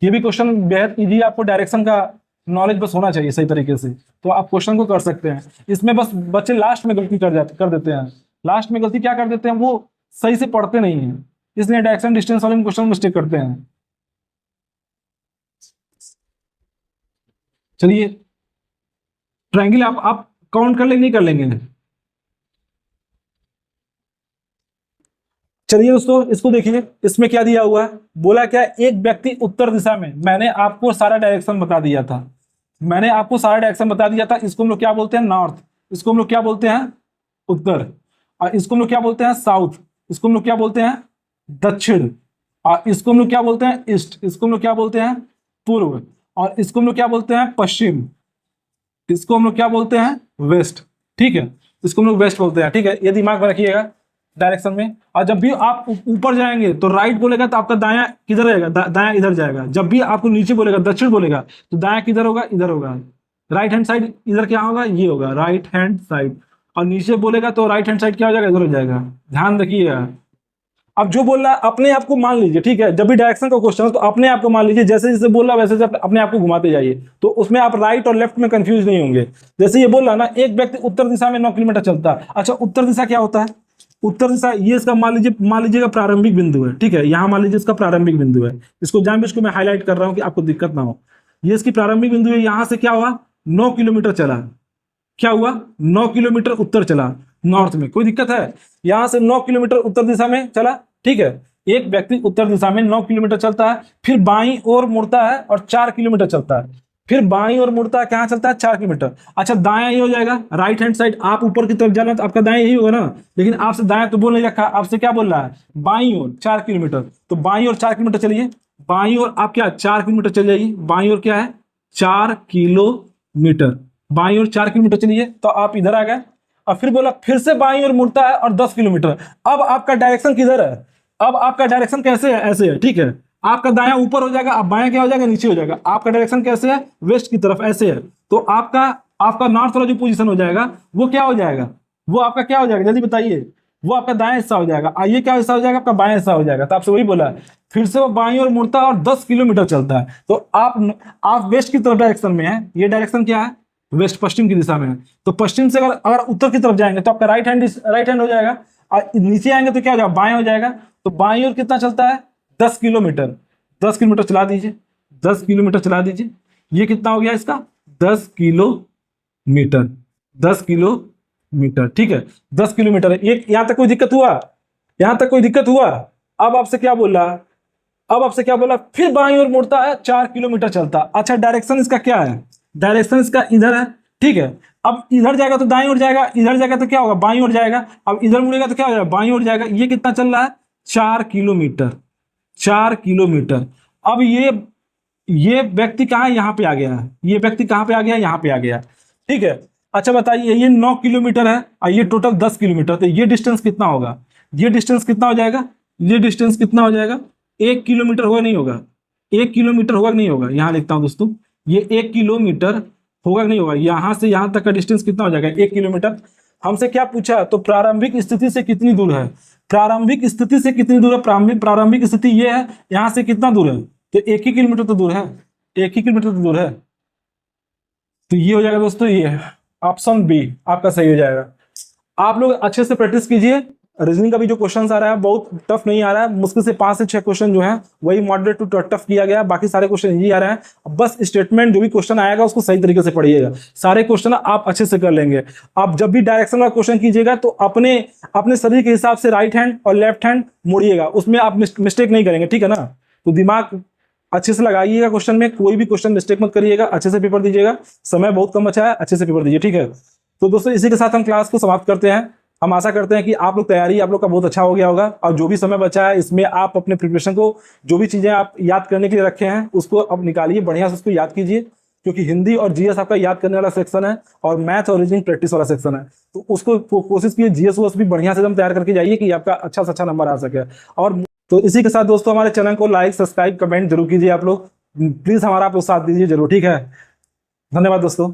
A: ये भी क्वेश्चन बेहद इजी, आपको डायरेक्शन का नॉलेज बस होना चाहिए सही तरीके से, तो आप क्वेश्चन को कर सकते हैं। इसमें बस बच्चे लास्ट में गलती कर देते हैं, लास्ट में गलती क्या कर देते हैं, वो सही से पढ़ते नहीं है, इसलिए डायरेक्शन डिस्टेंस वाले क्वेश्चन मिस्टेक करते हैं। चलिए ट्रायंगल आप काउंट कर लेंगे, नहीं कर लेंगे, चलिए दोस्तों इसको देखिए, इसमें क्या दिया हुआ है, बोला क्या, एक व्यक्ति उत्तर दिशा में, मैंने आपको सारा डायरेक्शन बता दिया था, मैंने आपको सारा डायरेक्शन बता दिया था। इसको हम लोग क्या बोलते हैं, नॉर्थ, इसको हम लोग क्या बोलते हैं, उत्तर, और इसको हम लोग क्या बोलते हैं, साउथ, इसको हम लोग क्या बोलते हैं, दक्षिण, और इसको हम लोग क्या बोलते हैं, ईस्ट, इसको हम लोग क्या बोलते हैं, पूर्व, और इसको हम लोग क्या बोलते हैं, पश्चिम, इसको हम लोग क्या बोलते हैं, वेस्ट, ठीक है, इसको हम लोग वेस्ट बोलते हैं, ठीक है। ये दिमाग में रखिएगा डायरेक्शन में। और जब भी आप ऊपर जाएंगे तो राइट बोलेगा तो आपका दायां किधर रहेगा, दायां इधर जाएगा। जब भी आपको नीचे बोलेगा, दक्षिण बोलेगा, तो दायां किधर होगा, इधर होगा। राइट हैंड साइड इधर क्या होगा, ये होगा राइट हैंड साइड, और नीचे बोलेगा तो राइट हैंड साइड क्या हो जाएगा, इधर हो जाएगा। ध्यान रखिएगा। अब जो बोल रहा है अपने आप को मान लीजिए, ठीक है, जब भी डायरेक्शन का क्वेश्चन हो तो अपने आप को मान लीजिए, जैसे जैसे बोल रहा है वैसे अपने आप को घुमाते जाइए, तो उसमें आप राइट और लेफ्ट में कंफ्यूज नहीं होंगे। जैसे ये बोल रहा ना, एक व्यक्ति उत्तर दिशा में 9 किलोमीटर चलता है। अच्छा, उत्तर दिशा क्या होता है, उत्तर दिशा ये इसका मान लीजिएगा प्रारंभिक बिंदु है, ठीक है, यहाँ मान लीजिए इसका प्रारंभिक बिंदु है, इसको जानबूझ के मैं हाईलाइट कर रहा हूँ कि आपको दिक्कत ना हो। ये इसकी प्रारंभिक बिंदु है, यहाँ से क्या हुआ, 9 किलोमीटर चला, क्या हुआ, 9 किलोमीटर उत्तर चला, नॉर्थ में, कोई दिक्कत है, यहाँ से 9 किलोमीटर उत्तर दिशा में चला, ठीक है। एक व्यक्ति उत्तर दिशा में 9 किलोमीटर चलता है, फिर बाईं ओर मुड़ता है और 4 किलोमीटर चलता है, फिर बाईं ओर मुड़ता है, कहाँ चलता है, 4 किलोमीटर। अच्छा, दायां ही हो जाएगा, राइट हैंड साइड, आप ऊपर की तरफ जाना तो आपका दायां यही होगा ना, लेकिन आपसे दायां तो बोल नहीं रखा, आपसे क्या बोल रहा है, बाईं ओर 4 किलोमीटर, तो बाईं ओर 4 किलोमीटर चलिए, बाईं ओर आप क्या 4 किलोमीटर चल जाइए, बाईं ओर क्या है, 4 किलोमीटर, बाईं ओर 4 किलोमीटर चलिए, तो आप इधर आ गए। और फिर बोला फिर से बाईं ओर मुड़ता है और 10 किलोमीटर। अब आपका डायरेक्शन किधर है, अब आपका डायरेक्शन कैसे है, ऐसे है, ठीक है, आपका दायां ऊपर हो जाएगा, अब बायां क्या हो जाएगा, नीचे हो जाएगा। आपका डायरेक्शन कैसे है, वेस्ट की तरफ, ऐसे है, तो आपका नॉर्थ वाला जो पोजीशन हो जाएगा वो क्या हो जाएगा, वो आपका क्या हो जाएगा, जल्दी बताइए, वो आपका दायां हिस्सा हो जाएगा, और ये क्या हिस्सा हो जाएगा, आपका बायां हिस्सा हो जाएगा। तो आपसे वही बोला, फिर से वो बाईं ओर मुड़ता है और 10 किलोमीटर चलता है, तो आप वेस्ट की तरफ डायरेक्शन में है, ये डायरेक्शन क्या है, वेस्ट, पश्चिम की दिशा में है। तो पश्चिम से अगर उत्तर की तरफ जाएंगे तो आपका राइट हैंड हो जाएगा, और नीचे आएंगे तो क्या हो जाएगा, बाएं हो जाएगा। तो बाईं ओर कितना चलता है, 10 किलोमीटर, 10 किलोमीटर चला दीजिए, 10 किलोमीटर चला दीजिए, ये कितना हो गया इसका, 10 किलोमीटर, 10 किलोमीटर, ठीक है, 10 किलोमीटर है। ये यहां तक कोई दिक्कत हुआ, यहां तक कोई दिक्कत हुआ। अब आपसे क्या बोला, अब आपसे क्या बोला, फिर बाईं ओर मुड़ता है, 4 किलोमीटर चलता। अच्छा, डायरेक्शन इसका क्या है, डायरेक्शन इसका इधर है, ठीक है। अब इधर जाएगा तो दाईं ओर जाएगा, इधर जाएगा तो क्या होगा, बाईं ओर जाएगा। अब इधर मुड़ेगा तो क्या हो जाएगा, बाईं ओर जाएगा। ये कितना चल रहा है, 4 किलोमीटर, 4 किलोमीटर। अब ये व्यक्ति कहाँ है, यहाँ पे आ गया है, ये व्यक्ति कहाँ पे आ गया, यहाँ पे आ गया, ठीक है। अच्छा बताइए, ये 9 किलोमीटर है और ये टोटल 10 किलोमीटर, तो ये डिस्टेंस कितना होगा, ये डिस्टेंस कितना हो जाएगा, ये डिस्टेंस कितना हो जाएगा, 1 किलोमीटर होगा नहीं होगा, 1 किलोमीटर होगा नहीं होगा, यहाँ लिखता हूँ दोस्तों, ये 1 किलोमीटर होगा नहीं होगा, यहाँ से यहाँ तक का डिस्टेंस कितना हो जाएगा, 1 किलोमीटर। हमसे क्या पूछा, तो प्रारंभिक स्थिति से कितनी दूर है, प्रारंभिक स्थिति से कितनी दूर है, प्रारंभिक स्थिति ये है, यहां से कितना दूर है, तो 1 ही किलोमीटर तो दूर है, 1 ही किलोमीटर तो दूर है। तो ये हो जाएगा दोस्तों, ये है ऑप्शन बी आपका सही हो जाएगा। आप लोग अच्छे से प्रैक्टिस कीजिए। रीजनिंग का भी जो क्वेश्चन आ रहा है बहुत टफ नहीं आ रहा है, मुश्किल से 5 से 6 क्वेश्चन जो है वही मॉडरेट टू टफ किया गया है, बाकी सारे क्वेश्चन इजी आ रहे हैं। बस स्टेटमेंट जो भी क्वेश्चन आएगा उसको सही तरीके से पढ़िएगा, सारे क्वेश्चन आप अच्छे से कर लेंगे। आप जब भी डायरेक्शन का क्वेश्चन कीजिएगा तो अपने अपने शरीर के हिसाब से राइट हैंड और लेफ्ट हैंड मोड़िएगा, उसमें आप मिस्टेक नहीं करेंगे, ठीक है ना। तो दिमाग अच्छे से लगाइएगा, क्वेश्चन में कोई भी क्वेश्चन मिस्टेक मत करिएगा, अच्छे से पेपर दीजिएगा, समय बहुत कम बचा है, अच्छे से पेपर दीजिए, ठीक है। तो दोस्तों इसी के साथ हम क्लास को समाप्त करते हैं। हम आशा करते हैं कि आप लोग तैयारी आप लोग का बहुत अच्छा हो गया होगा, और जो भी समय बचा है इसमें आप अपने प्रिपरेशन को, जो भी चीजें आप याद करने के लिए रखे हैं उसको अब निकालिए, बढ़िया से उसको याद कीजिए, क्योंकि हिंदी और जीएस आपका याद करने वाला सेक्शन है और मैथ और रीजनिंग प्रैक्टिस वाला सेक्शन है। तो उसको कोशिश कीजिए जीएस वोएस भी बढ़िया से एकदम तैयार करके जाइए कि आपका अच्छा से अच्छा नंबर आ सके। और तो इसी के साथ दोस्तों हमारे चैनल को लाइक सब्सक्राइब कमेंट जरूर कीजिए, आप लोग प्लीज हमारा आप लोग साथ दीजिए जरूर, ठीक है। धन्यवाद दोस्तों।